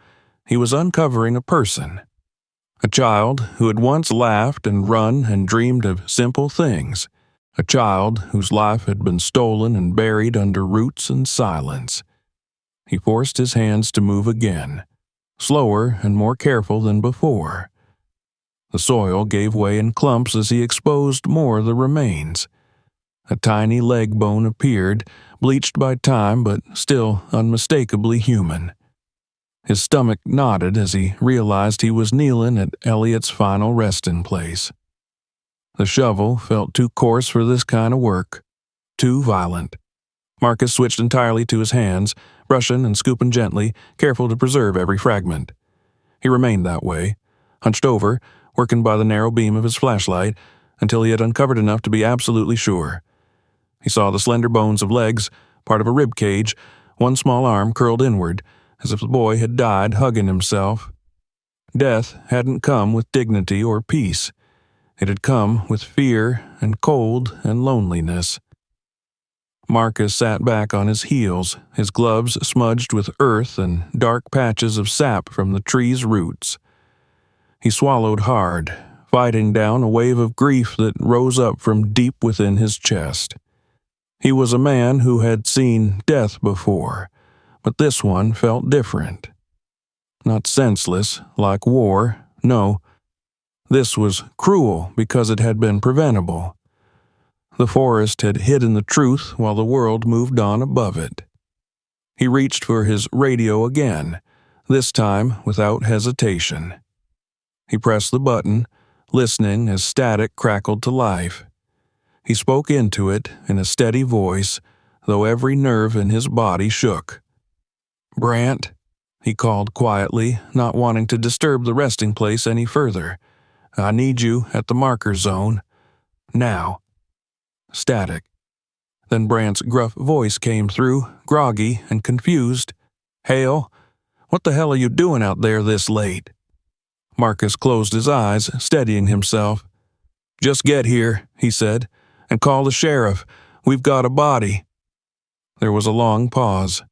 he was uncovering a person. A child who had once laughed and run and dreamed of simple things. A child whose life had been stolen and buried under roots and silence. He forced his hands to move again, slower and more careful than before. The soil gave way in clumps as he exposed more of the remains. A tiny leg bone appeared, bleached by time but still unmistakably human. His stomach knotted as he realized he was kneeling at Elliot's final resting place. The shovel felt too coarse for this kind of work, too violent. Marcus switched entirely to his hands, brushing and scooping gently, careful to preserve every fragment. He remained that way, hunched over, working by the narrow beam of his flashlight, until he had uncovered enough to be absolutely sure. He saw the slender bones of legs, part of a rib cage, one small arm curled inward, as if the boy had died hugging himself. Death hadn't come with dignity or peace. It had come with fear and cold and loneliness. Marcus sat back on his heels, his gloves smudged with earth and dark patches of sap from the tree's roots. He swallowed hard, fighting down a wave of grief that rose up from deep within his chest. He was a man who had seen death before, but this one felt different. Not senseless, like war, no. This was cruel because it had been preventable. The forest had hidden the truth while the world moved on above it. He reached for his radio again, this time without hesitation. He pressed the button, listening as static crackled to life. He spoke into it in a steady voice, though every nerve in his body shook. "Brant," he called quietly, not wanting to disturb the resting place any further. "I need you at the marker zone. Now." Static. Then Brant's gruff voice came through, groggy and confused. "Hale, what the hell are you doing out there this late?" Marcus closed his eyes, steadying himself. "Just get here," he said, "and call the sheriff. We've got a body." There was a long pause.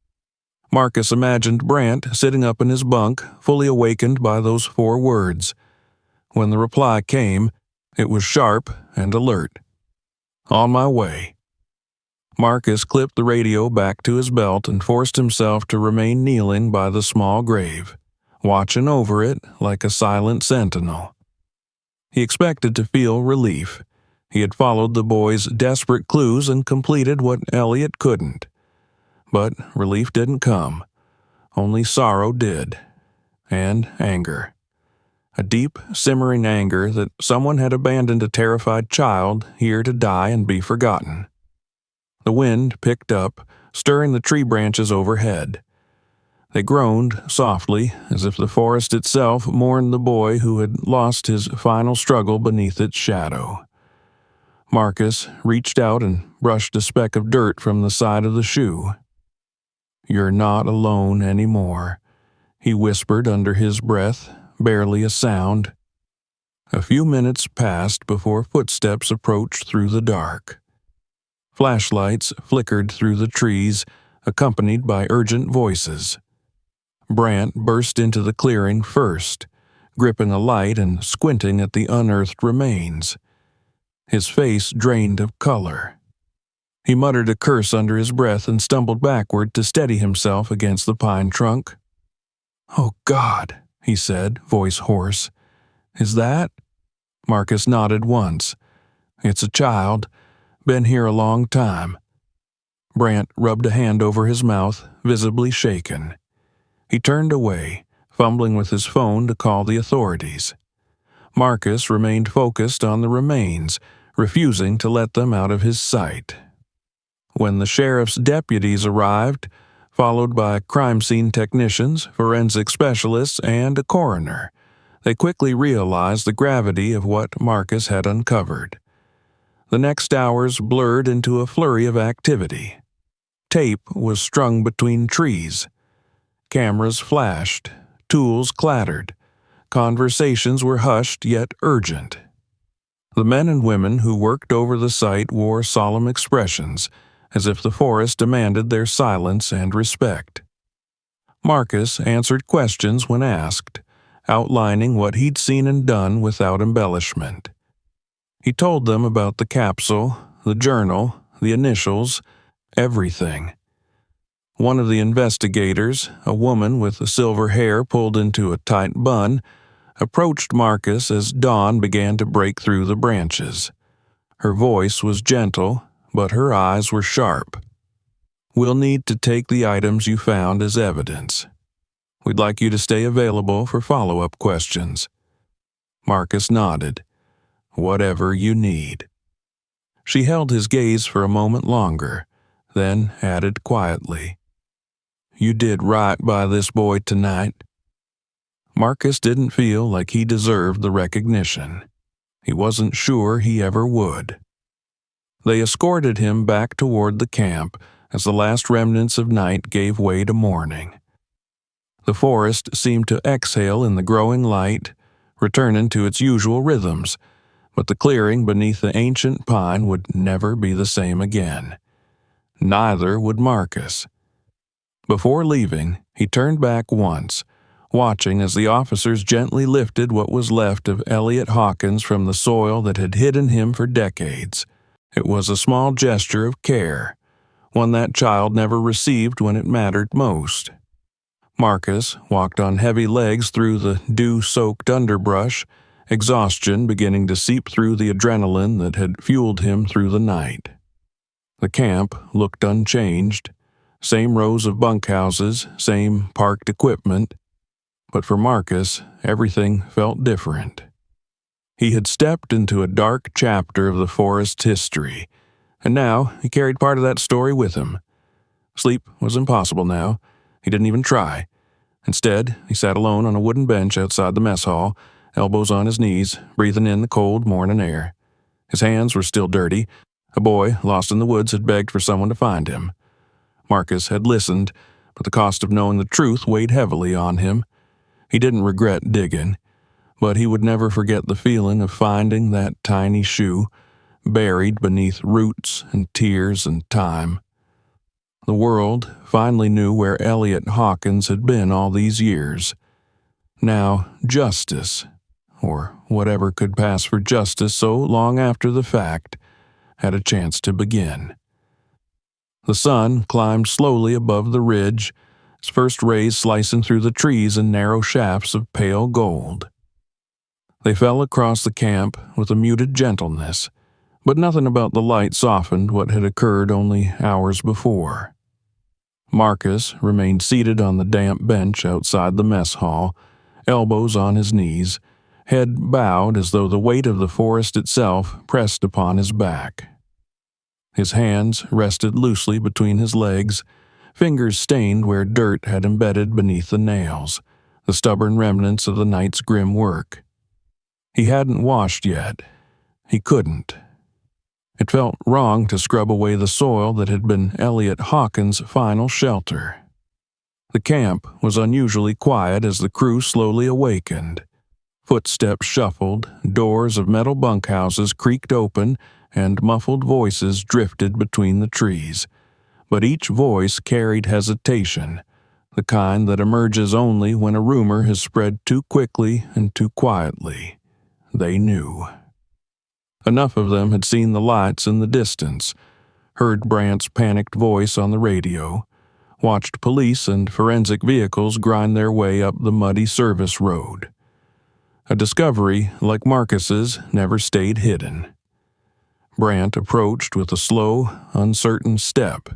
Marcus imagined Brant sitting up in his bunk, fully awakened by those 4 words. When the reply came, it was sharp and alert. "On my way." Marcus clipped the radio back to his belt and forced himself to remain kneeling by the small grave, watching over it like a silent sentinel. He expected to feel relief. He had followed the boy's desperate clues and completed what Elliot couldn't. But relief didn't come. Only sorrow did. And anger. A deep, simmering anger that someone had abandoned a terrified child here to die and be forgotten. The wind picked up, stirring the tree branches overhead. They groaned softly, as if the forest itself mourned the boy who had lost his final struggle beneath its shadow. Marcus reached out and brushed a speck of dirt from the side of the shoe. "You're not alone anymore," he whispered under his breath, barely a sound. A few minutes passed before footsteps approached through the dark. Flashlights flickered through the trees, accompanied by urgent voices. Brant burst into the clearing first, gripping a light and squinting at the unearthed remains. His face drained of color. He muttered a curse under his breath and stumbled backward to steady himself against the pine trunk. "Oh, God," he said, voice hoarse. "Is that?" Marcus nodded once. "It's a child. Been here a long time." Brant rubbed a hand over his mouth, visibly shaken. He turned away, fumbling with his phone to call the authorities. Marcus remained focused on the remains, refusing to let them out of his sight. When the sheriff's deputies arrived, followed by crime scene technicians, forensic specialists, and a coroner, they quickly realized the gravity of what Marcus had uncovered. The next hours blurred into a flurry of activity. Tape was strung between trees. Cameras flashed. Tools clattered. Conversations were hushed yet urgent. The men and women who worked over the site wore solemn expressions, as if the forest demanded their silence and respect. Marcus answered questions when asked, outlining what he'd seen and done without embellishment. He told them about the capsule, the journal, the initials, everything. One of the investigators, a woman with silver hair pulled into a tight bun, approached Marcus as dawn began to break through the branches. Her voice was gentle, but her eyes were sharp. "We'll need to take the items you found as evidence. We'd like you to stay available for follow-up questions." Marcus nodded. "Whatever you need." She held his gaze for a moment longer, then added quietly, "You did right by this boy tonight." Marcus didn't feel like he deserved the recognition. He wasn't sure he ever would. They escorted him back toward the camp as the last remnants of night gave way to morning. The forest seemed to exhale in the growing light, returning to its usual rhythms, but the clearing beneath the ancient pine would never be the same again. Neither would Marcus. Before leaving, he turned back once, watching as the officers gently lifted what was left of Elliot Hawkins from the soil that had hidden him for decades. It was a small gesture of care, one that child never received when it mattered most. Marcus walked on heavy legs through the dew-soaked underbrush, exhaustion beginning to seep through the adrenaline that had fueled him through the night. The camp looked unchanged. Same rows of bunkhouses, same parked equipment. But for Marcus, everything felt different. He had stepped into a dark chapter of the forest's history, and now he carried part of that story with him. Sleep was impossible now. He didn't even try. Instead, he sat alone on a wooden bench outside the mess hall, elbows on his knees, breathing in the cold morning air. His hands were still dirty. A boy lost in the woods had begged for someone to find him. Marcus had listened, but the cost of knowing the truth weighed heavily on him. He didn't regret digging, but he would never forget the feeling of finding that tiny shoe, buried beneath roots and tears and time. The world finally knew where Elliot Hawkins had been all these years. Now justice, or whatever could pass for justice so long after the fact, had a chance to begin. The sun climbed slowly above the ridge, its first rays slicing through the trees in narrow shafts of pale gold. They fell across the camp with a muted gentleness, but nothing about the light softened what had occurred only hours before. Marcus remained seated on the damp bench outside the mess hall, elbows on his knees, head bowed as though the weight of the forest itself pressed upon his back. His hands rested loosely between his legs, fingers stained where dirt had embedded beneath the nails, the stubborn remnants of the night's grim work. He hadn't washed yet. He couldn't. It felt wrong to scrub away the soil that had been Elliot Hawkins' final shelter. The camp was unusually quiet as the crew slowly awakened. Footsteps shuffled, doors of metal bunkhouses creaked open, and muffled voices drifted between the trees. But each voice carried hesitation, the kind that emerges only when a rumor has spread too quickly and too quietly. They knew. Enough of them had seen the lights in the distance, heard Brandt's panicked voice on the radio, watched police and forensic vehicles grind their way up the muddy service road. A discovery, like Marcus's, never stayed hidden. Brandt approached with a slow, uncertain step.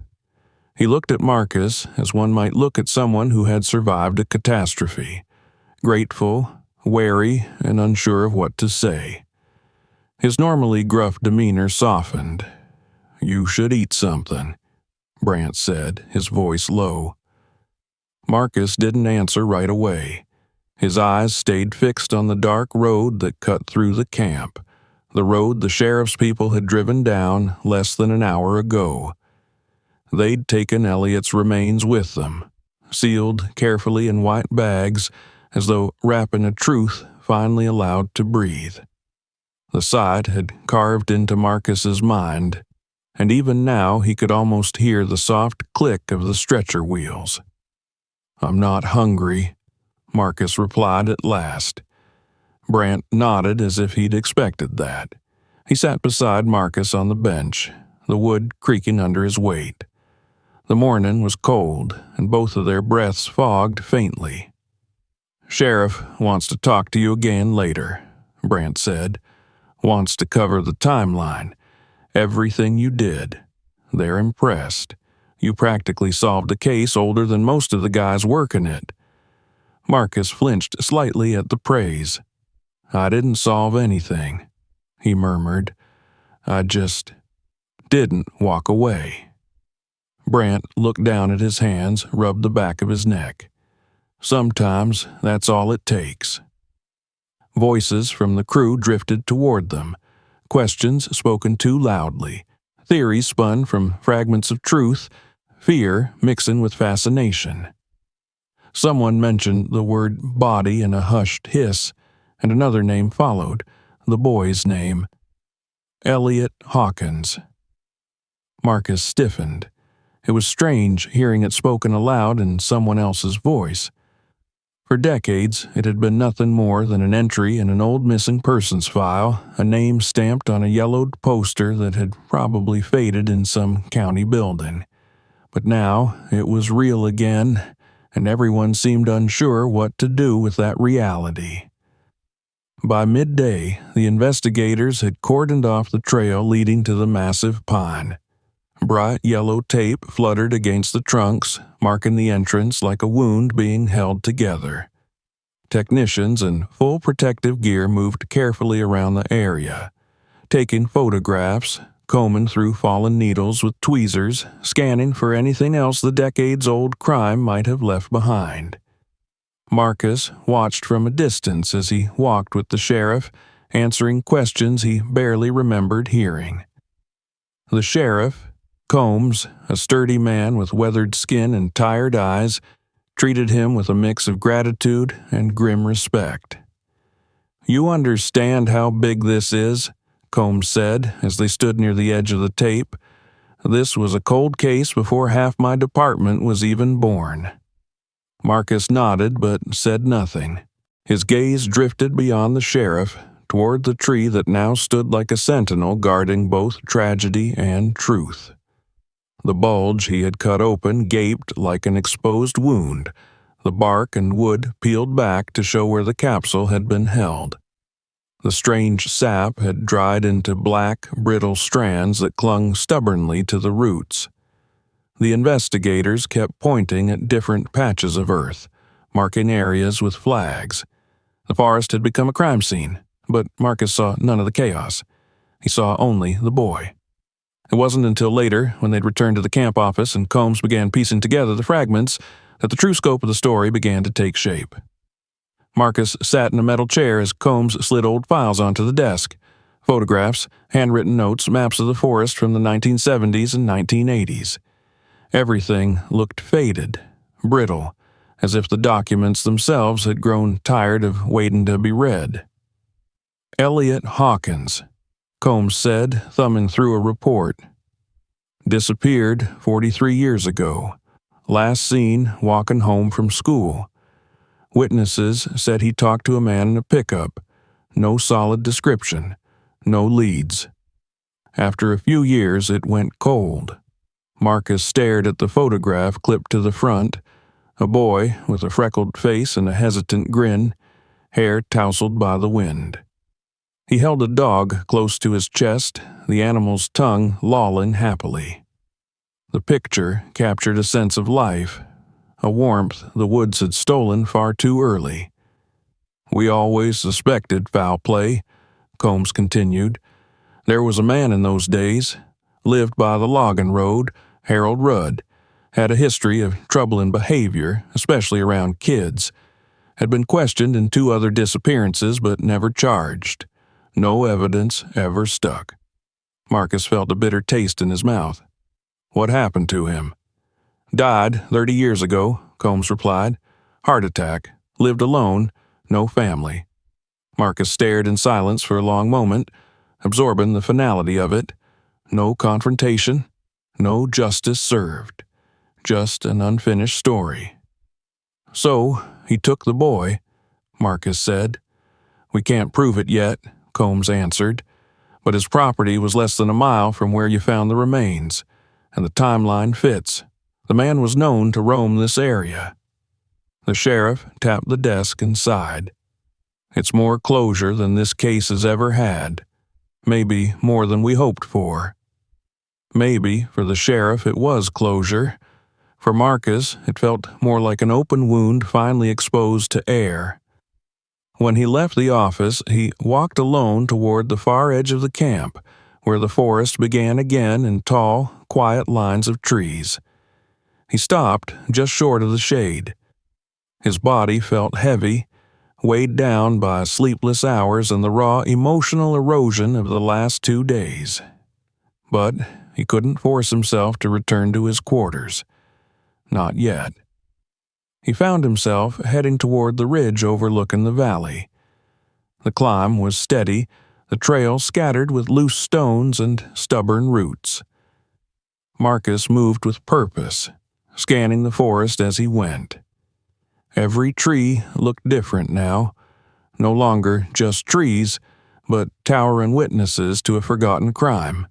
He looked at Marcus as one might look at someone who had survived a catastrophe, grateful, wary, and unsure of what to say. His normally gruff demeanor softened. "You should eat something," Brandt said, his voice low. Marcus didn't answer right away. His eyes stayed fixed on the dark road that cut through the camp, the road the sheriff's people had driven down less than an hour ago. They'd taken Elliot's remains with them, sealed carefully in white bags, as though wrapping a truth finally allowed to breathe. The sight had carved into Marcus's mind, and even now he could almost hear the soft click of the stretcher wheels. "I'm not hungry," Marcus replied at last. Brant nodded as if he'd expected that. He sat beside Marcus on the bench, the wood creaking under his weight. The morning was cold, and both of their breaths fogged faintly. "Sheriff wants to talk to you again later," Brant said. "Wants to cover the timeline. Everything you did. They're impressed. You practically solved a case older than most of the guys working it." Marcus flinched slightly at the praise. "I didn't solve anything," he murmured. "I just didn't walk away." Brant looked down at his hands, rubbed the back of his neck. "Sometimes that's all it takes." Voices from the crew drifted toward them, questions spoken too loudly, theories spun from fragments of truth, fear mixing with fascination. Someone mentioned the word body in a hushed hiss, and another name followed, the boy's name. Elliot Hawkins. Marcus stiffened. It was strange hearing it spoken aloud in someone else's voice. For decades, it had been nothing more than an entry in an old missing persons file, a name stamped on a yellowed poster that had probably faded in some county building. But now it was real again, and everyone seemed unsure what to do with that reality. By midday, the investigators had cordoned off the trail leading to the massive pine. Bright yellow tape fluttered against the trunks, marking the entrance like a wound being held together. Technicians in full protective gear moved carefully around the area, taking photographs, combing through fallen needles with tweezers, scanning for anything else the decades-old crime might have left behind. Marcus watched from a distance as he walked with the sheriff, answering questions he barely remembered hearing. The sheriff, Combs, a sturdy man with weathered skin and tired eyes, treated him with a mix of gratitude and grim respect. "You understand how big this is," Combs said as they stood near the edge of the tape. "This was a cold case before half my department was even born." Marcus nodded but said nothing. His gaze drifted beyond the sheriff, toward the tree that now stood like a sentinel guarding both tragedy and truth. The bulge he had cut open gaped like an exposed wound, the bark and wood peeled back to show where the capsule had been held. The strange sap had dried into black, brittle strands that clung stubbornly to the roots. The investigators kept pointing at different patches of earth, marking areas with flags. The forest had become a crime scene, but Marcus saw none of the chaos. He saw only the boy. It wasn't until later, when they'd returned to the camp office and Combs began piecing together the fragments, that the true scope of the story began to take shape. Marcus sat in a metal chair as Combs slid old files onto the desk. Photographs, handwritten notes, maps of the forest from the 1970s and 1980s. Everything looked faded, brittle, as if the documents themselves had grown tired of waiting to be read. "Elliot Hawkins," Combs said, thumbing through a report. "Disappeared 43 years ago. Last seen walking home from school. Witnesses said he talked to a man in a pickup. No solid description. No leads. After a few years, it went cold." Marcus stared at the photograph clipped to the front. A boy with a freckled face and a hesitant grin, hair tousled by the wind. He held a dog close to his chest, the animal's tongue lolling happily. The picture captured a sense of life, a warmth the woods had stolen far too early. "We always suspected foul play," Combs continued. "There was a man in those days, lived by the logging road, Harold Rudd, had a history of troubling behavior, especially around kids. Had been questioned in 2 other disappearances but never charged. No evidence ever stuck." Marcus felt a bitter taste in his mouth. "What happened to him?" "Died 30 years ago," Combs replied. "Heart attack. Lived alone. No family." Marcus stared in silence for a long moment, absorbing the finality of it. No confrontation. No justice served. Just an unfinished story. "So, he took the boy," Marcus said. "We can't prove it yet," Combs answered, "but his property was less than a mile from where you found the remains, and the timeline fits. The man was known to roam this area." The sheriff tapped the desk and sighed. "It's more closure than this case has ever had. Maybe more than we hoped for." Maybe for the sheriff it was closure. For Marcus, it felt more like an open wound finally exposed to air. When he left the office, he walked alone toward the far edge of the camp, where the forest began again in tall, quiet lines of trees. He stopped just short of the shade. His body felt heavy, weighed down by sleepless hours and the raw emotional erosion of the last 2 days. But he couldn't force himself to return to his quarters. Not yet. He found himself heading toward the ridge overlooking the valley. The climb was steady, the trail scattered with loose stones and stubborn roots. Marcus moved with purpose, scanning the forest as he went. Every tree looked different now, no longer just trees, but towering witnesses to a forgotten crime.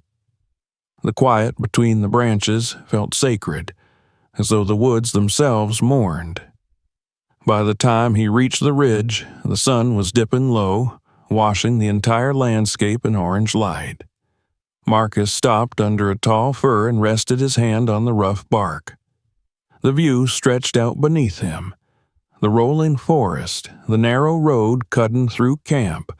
The quiet between the branches felt sacred, as though the woods themselves mourned. By the time he reached the ridge, the sun was dipping low, washing the entire landscape in orange light. Marcus stopped under a tall fir and rested his hand on the rough bark. The view stretched out beneath him. The rolling forest, the narrow road cutting through camp,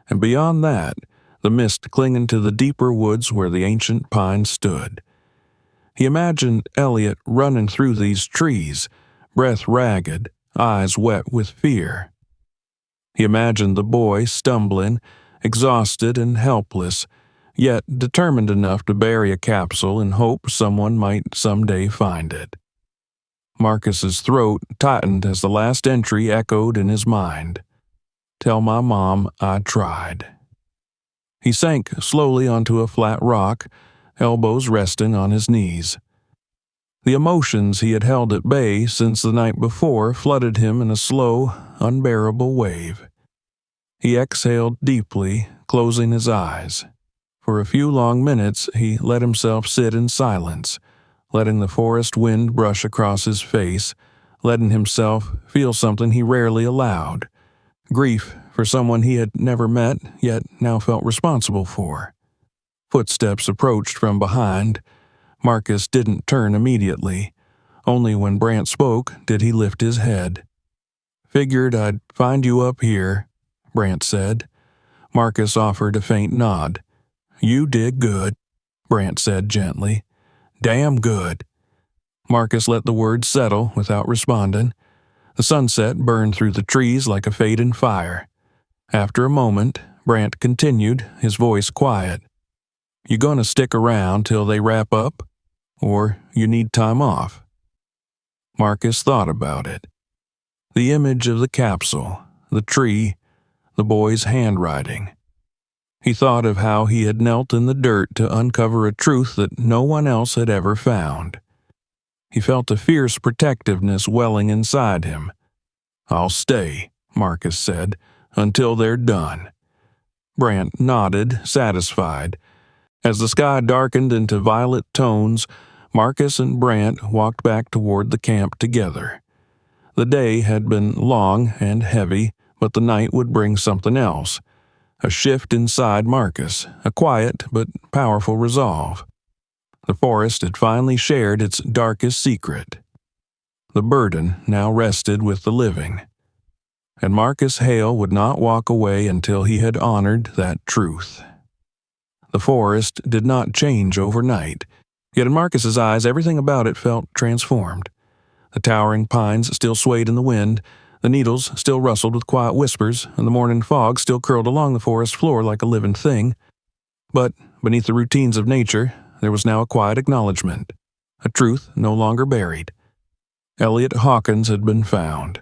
and beyond that, the mist clinging to the deeper woods where the ancient pines stood. He imagined Elliot running through these trees, breath ragged, eyes wet with fear. He imagined the boy stumbling, exhausted and helpless, yet determined enough to bury a capsule in hope someone might someday find it. Marcus's throat tightened as the last entry echoed in his mind. "Tell my mom I tried." He sank slowly onto a flat rock, elbows resting on his knees. The emotions he had held at bay since the night before flooded him in a slow, unbearable wave. He exhaled deeply, closing his eyes. For a few long minutes he let himself sit in silence, letting the forest wind brush across his face, letting himself feel something he rarely allowed, grief for someone he had never met yet now felt responsible for. Footsteps approached from behind. Marcus didn't turn immediately. Only when Brant spoke did he lift his head. "Figured I'd find you up here," Brant said. Marcus offered a faint nod. "You did good," Brant said gently. "Damn good." Marcus let the words settle without responding. The sunset burned through the trees like a fading fire. After a moment, Brant continued, his voice quiet. "You gonna stick around till they wrap up? Or you need time off?" Marcus thought about it. The image of the capsule, the tree, the boy's handwriting. He thought of how he had knelt in the dirt to uncover a truth that no one else had ever found. He felt a fierce protectiveness welling inside him. "I'll stay," Marcus said, "until they're done." Brant nodded, satisfied. As the sky darkened into violet tones, Marcus and Brant walked back toward the camp together. The day had been long and heavy, but the night would bring something else. A shift inside Marcus, a quiet but powerful resolve. The forest had finally shared its darkest secret. The burden now rested with the living. And Marcus Hale would not walk away until he had honored that truth. The forest did not change overnight, yet in Marcus's eyes everything about it felt transformed. The towering pines still swayed in the wind, the needles still rustled with quiet whispers, and the morning fog still curled along the forest floor like a living thing. But beneath the routines of nature, there was now a quiet acknowledgement, a truth no longer buried. Elliot Hawkins had been found.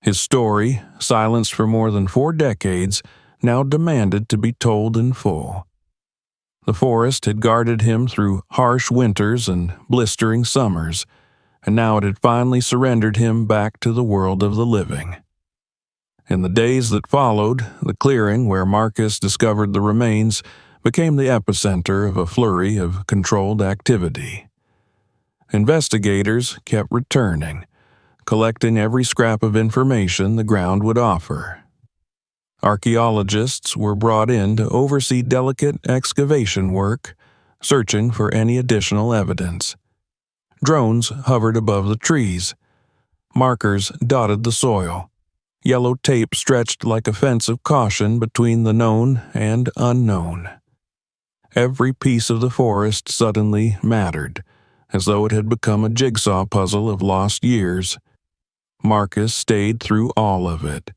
His story, silenced for more than 4 decades, now demanded to be told in full. The forest had guarded him through harsh winters and blistering summers, and now it had finally surrendered him back to the world of the living. In the days that followed, the clearing where Marcus discovered the remains became the epicenter of a flurry of controlled activity. Investigators kept returning, collecting every scrap of information the ground would offer. Archaeologists were brought in to oversee delicate excavation work, searching for any additional evidence. Drones hovered above the trees. Markers dotted the soil. Yellow tape stretched like a fence of caution between the known and unknown. Every piece of the forest suddenly mattered, as though it had become a jigsaw puzzle of lost years. Marcus stayed through all of it.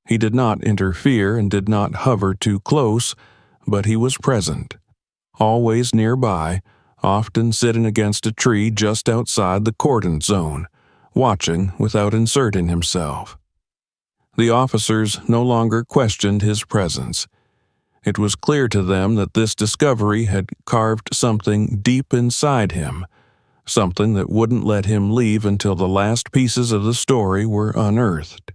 He did not interfere and did not hover too close, but he was present, always nearby, often sitting against a tree just outside the cordon zone, watching without inserting himself. The officers no longer questioned his presence. It was clear to them that this discovery had carved something deep inside him, something that wouldn't let him leave until the last pieces of the story were unearthed.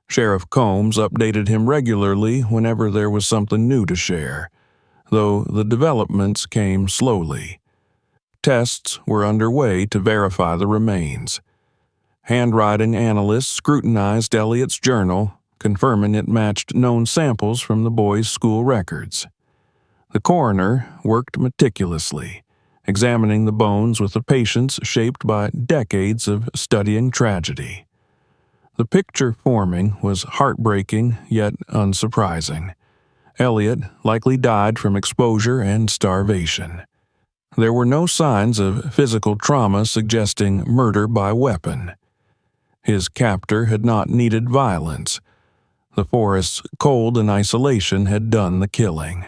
Sheriff Combs updated him regularly whenever there was something new to share, though the developments came slowly. Tests were underway to verify the remains. Handwriting analysts scrutinized Elliot's journal, confirming it matched known samples from the boy's school records. The coroner worked meticulously, examining the bones with a patience shaped by decades of studying tragedy. The picture forming was heartbreaking yet unsurprising. Elliot likely died from exposure and starvation. There were no signs of physical trauma suggesting murder by weapon. His captor had not needed violence. The forest's cold and isolation had done the killing.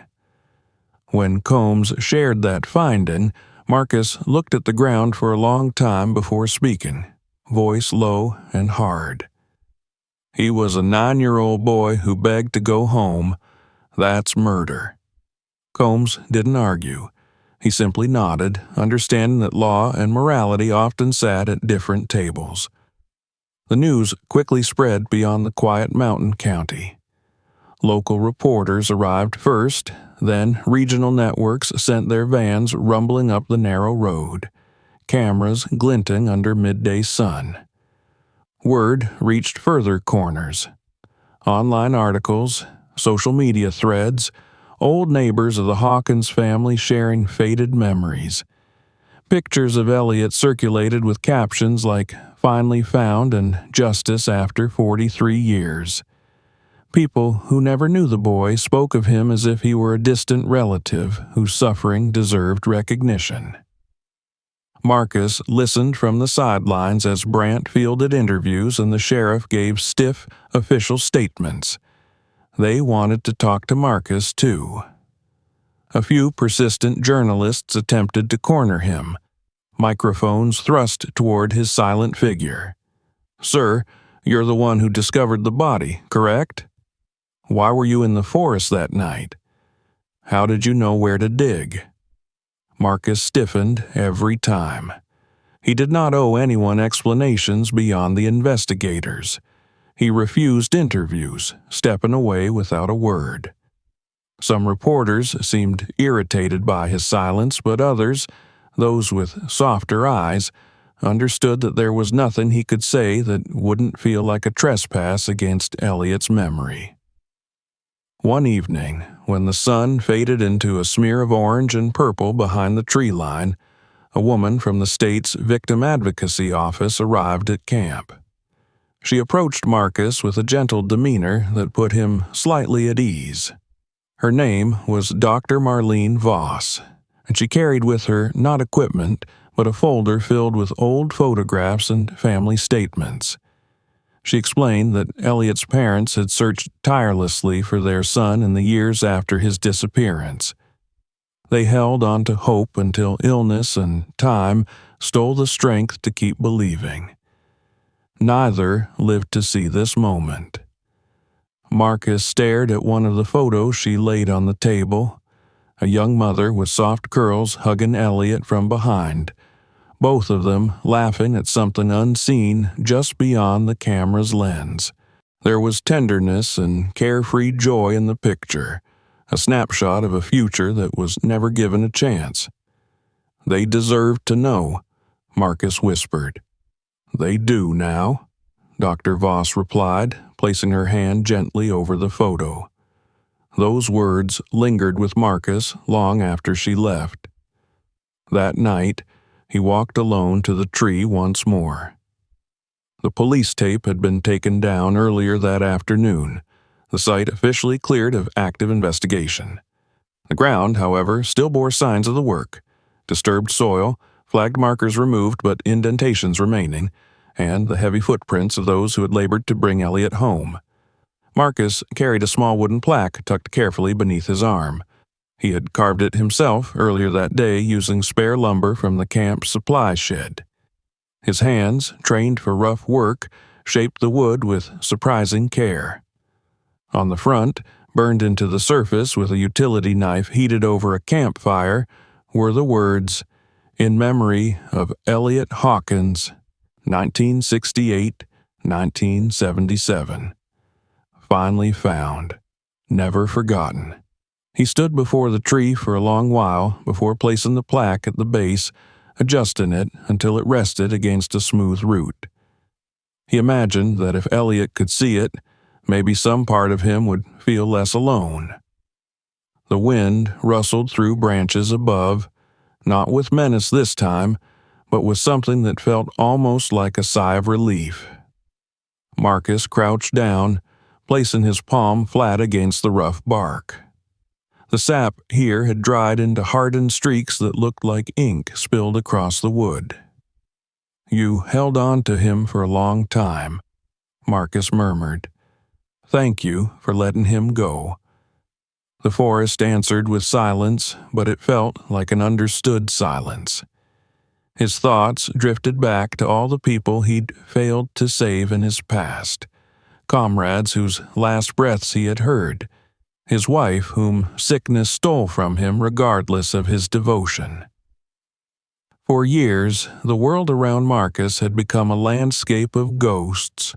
When Combs shared that finding, Marcus looked at the ground for a long time before speaking, voice low and hard. He was a 9-year-old boy who begged to go home. That's murder. Combs didn't argue. He simply nodded, understanding that law and morality often sat at different tables. The news quickly spread beyond the quiet mountain county. Local reporters arrived first, then regional networks sent their vans rumbling up the narrow road, cameras glinting under midday sun. Word reached further corners. Online articles, social media threads, old neighbors of the Hawkins family sharing faded memories. Pictures of Elliot circulated with captions like "Finally Found" and "Justice After 43 Years." People who never knew the boy spoke of him as if he were a distant relative whose suffering deserved recognition. Marcus listened from the sidelines as Brandt fielded interviews and the sheriff gave stiff, official statements. They wanted to talk to Marcus, too. A few persistent journalists attempted to corner him, microphones thrust toward his silent figure. "Sir, you're the one who discovered the body, correct? Why were you in the forest that night? How did you know where to dig?" Marcus stiffened every time. He did not owe anyone explanations beyond the investigators. He refused interviews, stepping away without a word. Some reporters seemed irritated by his silence, but others, those with softer eyes, understood that there was nothing he could say that wouldn't feel like a trespass against Elliot's memory. One evening, when the sun faded into a smear of orange and purple behind the tree line, a woman from the state's Victim Advocacy Office arrived at camp. She approached Marcus with a gentle demeanor that put him slightly at ease. Her name was Dr. Marlene Voss, and she carried with her not equipment, but a folder filled with old photographs and family statements. She explained that Elliot's parents had searched tirelessly for their son in the years after his disappearance. They held on to hope until illness and time stole the strength to keep believing. Neither lived to see this moment. Marcus stared at one of the photos she laid on the table, a young mother with soft curls hugging Elliot from behind, both of them laughing at something unseen just beyond the camera's lens. There was tenderness and carefree joy in the picture, a snapshot of a future that was never given a chance. "They deserved to know," Marcus whispered. "They do now," Dr. Voss replied, placing her hand gently over the photo. Those words lingered with Marcus long after she left. That night, he walked alone to the tree once more. The police tape had been taken down earlier that afternoon, the site officially cleared of active investigation. The ground, however, still bore signs of the work: disturbed soil, flagged markers removed but indentations remaining, and the heavy footprints of those who had labored to bring Elliot home. Marcus carried a small wooden plaque tucked carefully beneath his arm. He had carved it himself earlier that day using spare lumber from the camp's supply shed. His hands, trained for rough work, shaped the wood with surprising care. On the front, burned into the surface with a utility knife heated over a campfire, were the words, "In memory of Elliot Hawkins, 1968-1977. Finally found. Never forgotten." He stood before the tree for a long while before placing the plaque at the base, adjusting it until it rested against a smooth root. He imagined that if Elliot could see it, maybe some part of him would feel less alone. The wind rustled through branches above, not with menace this time, but with something that felt almost like a sigh of relief. Marcus crouched down, placing his palm flat against the rough bark. The sap here had dried into hardened streaks that looked like ink spilled across the wood. "You held on to him for a long time," Marcus murmured. "Thank you for letting him go." The forest answered with silence, but it felt like an understood silence. His thoughts drifted back to all the people he'd failed to save in his past, comrades whose last breaths he had heard, his wife whom sickness stole from him regardless of his devotion. For years, the world around Marcus had become a landscape of ghosts.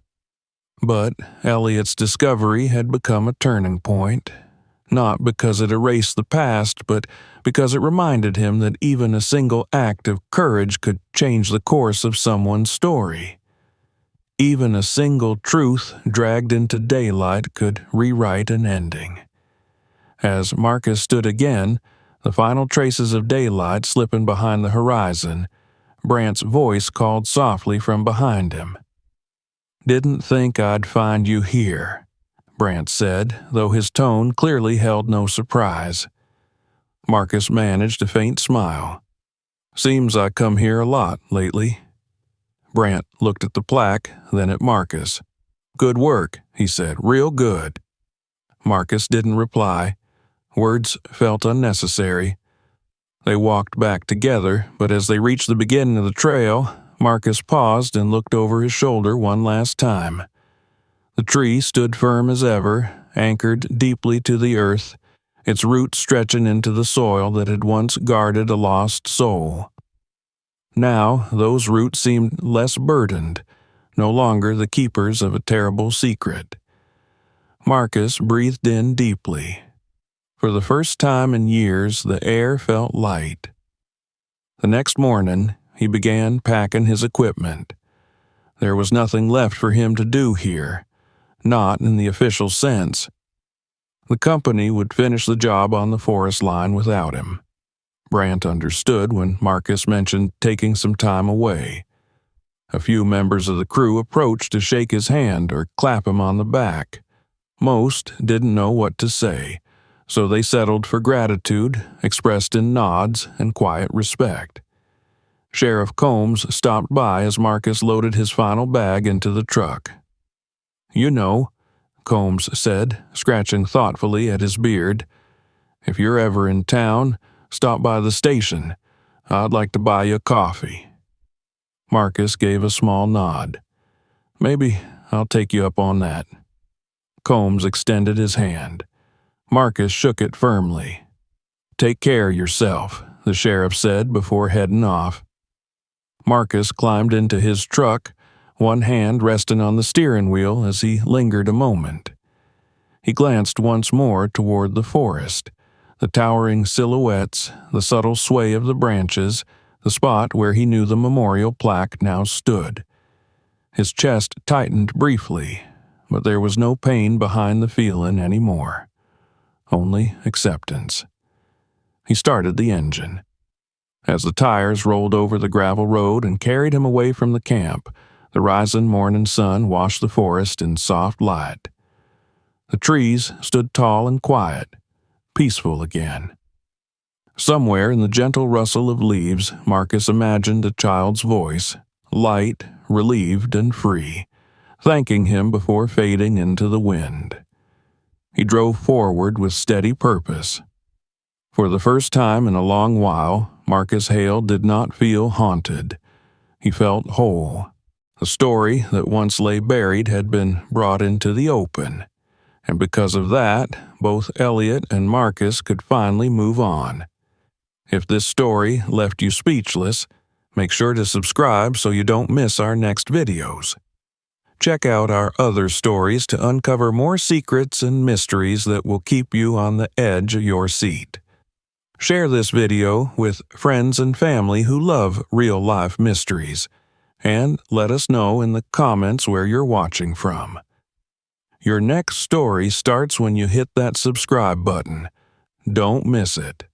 But Elliot's discovery had become a turning point, not because it erased the past, but because it reminded him that even a single act of courage could change the course of someone's story. Even a single truth dragged into daylight could rewrite an ending. As Marcus stood again, the final traces of daylight slipping behind the horizon, Brant's voice called softly from behind him. "Didn't think I'd find you here," Brant said, though his tone clearly held no surprise. Marcus managed a faint smile. "Seems I come here a lot lately." Brant looked at the plaque, then at Marcus. "Good work," he said, "real good." Marcus didn't reply. Words felt unnecessary. They walked back together, but as they reached the beginning of the trail, Marcus paused and looked over his shoulder one last time. The tree stood firm as ever, anchored deeply to the earth, its roots stretching into the soil that had once guarded a lost soul. Now those roots seemed less burdened, no longer the keepers of a terrible secret. Marcus breathed in deeply. For the first time in years, the air felt light. The next morning, he began packing his equipment. There was nothing left for him to do here, not in the official sense. The company would finish the job on the forest line without him. Brant understood when Marcus mentioned taking some time away. A few members of the crew approached to shake his hand or clap him on the back. Most didn't know what to say, so they settled for gratitude, expressed in nods and quiet respect. Sheriff Combs stopped by as Marcus loaded his final bag into the truck. "You know," Combs said, scratching thoughtfully at his beard, "if you're ever in town, stop by the station. I'd like to buy you a coffee." Marcus gave a small nod. "Maybe I'll take you up on that." Combs extended his hand. Marcus shook it firmly. "Take care of yourself," the sheriff said before heading off. Marcus climbed into his truck, one hand resting on the steering wheel as he lingered a moment. He glanced once more toward the forest, the towering silhouettes, the subtle sway of the branches, the spot where he knew the memorial plaque now stood. His chest tightened briefly, but there was no pain behind the feeling anymore. Only acceptance. He started the engine. As the tires rolled over the gravel road and carried him away from the camp, the rising morning sun washed the forest in soft light. The trees stood tall and quiet, peaceful again. Somewhere in the gentle rustle of leaves, Marcus imagined a child's voice, light, relieved, and free, thanking him before fading into the wind. He drove forward with steady purpose. For the first time in a long while, Marcus Hale did not feel haunted. He felt whole. The story that once lay buried had been brought into the open, and because of that, both Elliot and Marcus could finally move on. If this story left you speechless, make sure to subscribe so you don't miss our next videos. Check out our other stories to uncover more secrets and mysteries that will keep you on the edge of your seat. Share this video with friends and family who love real-life mysteries, and let us know in the comments where you're watching from. Your next story starts when you hit that subscribe button. Don't miss it.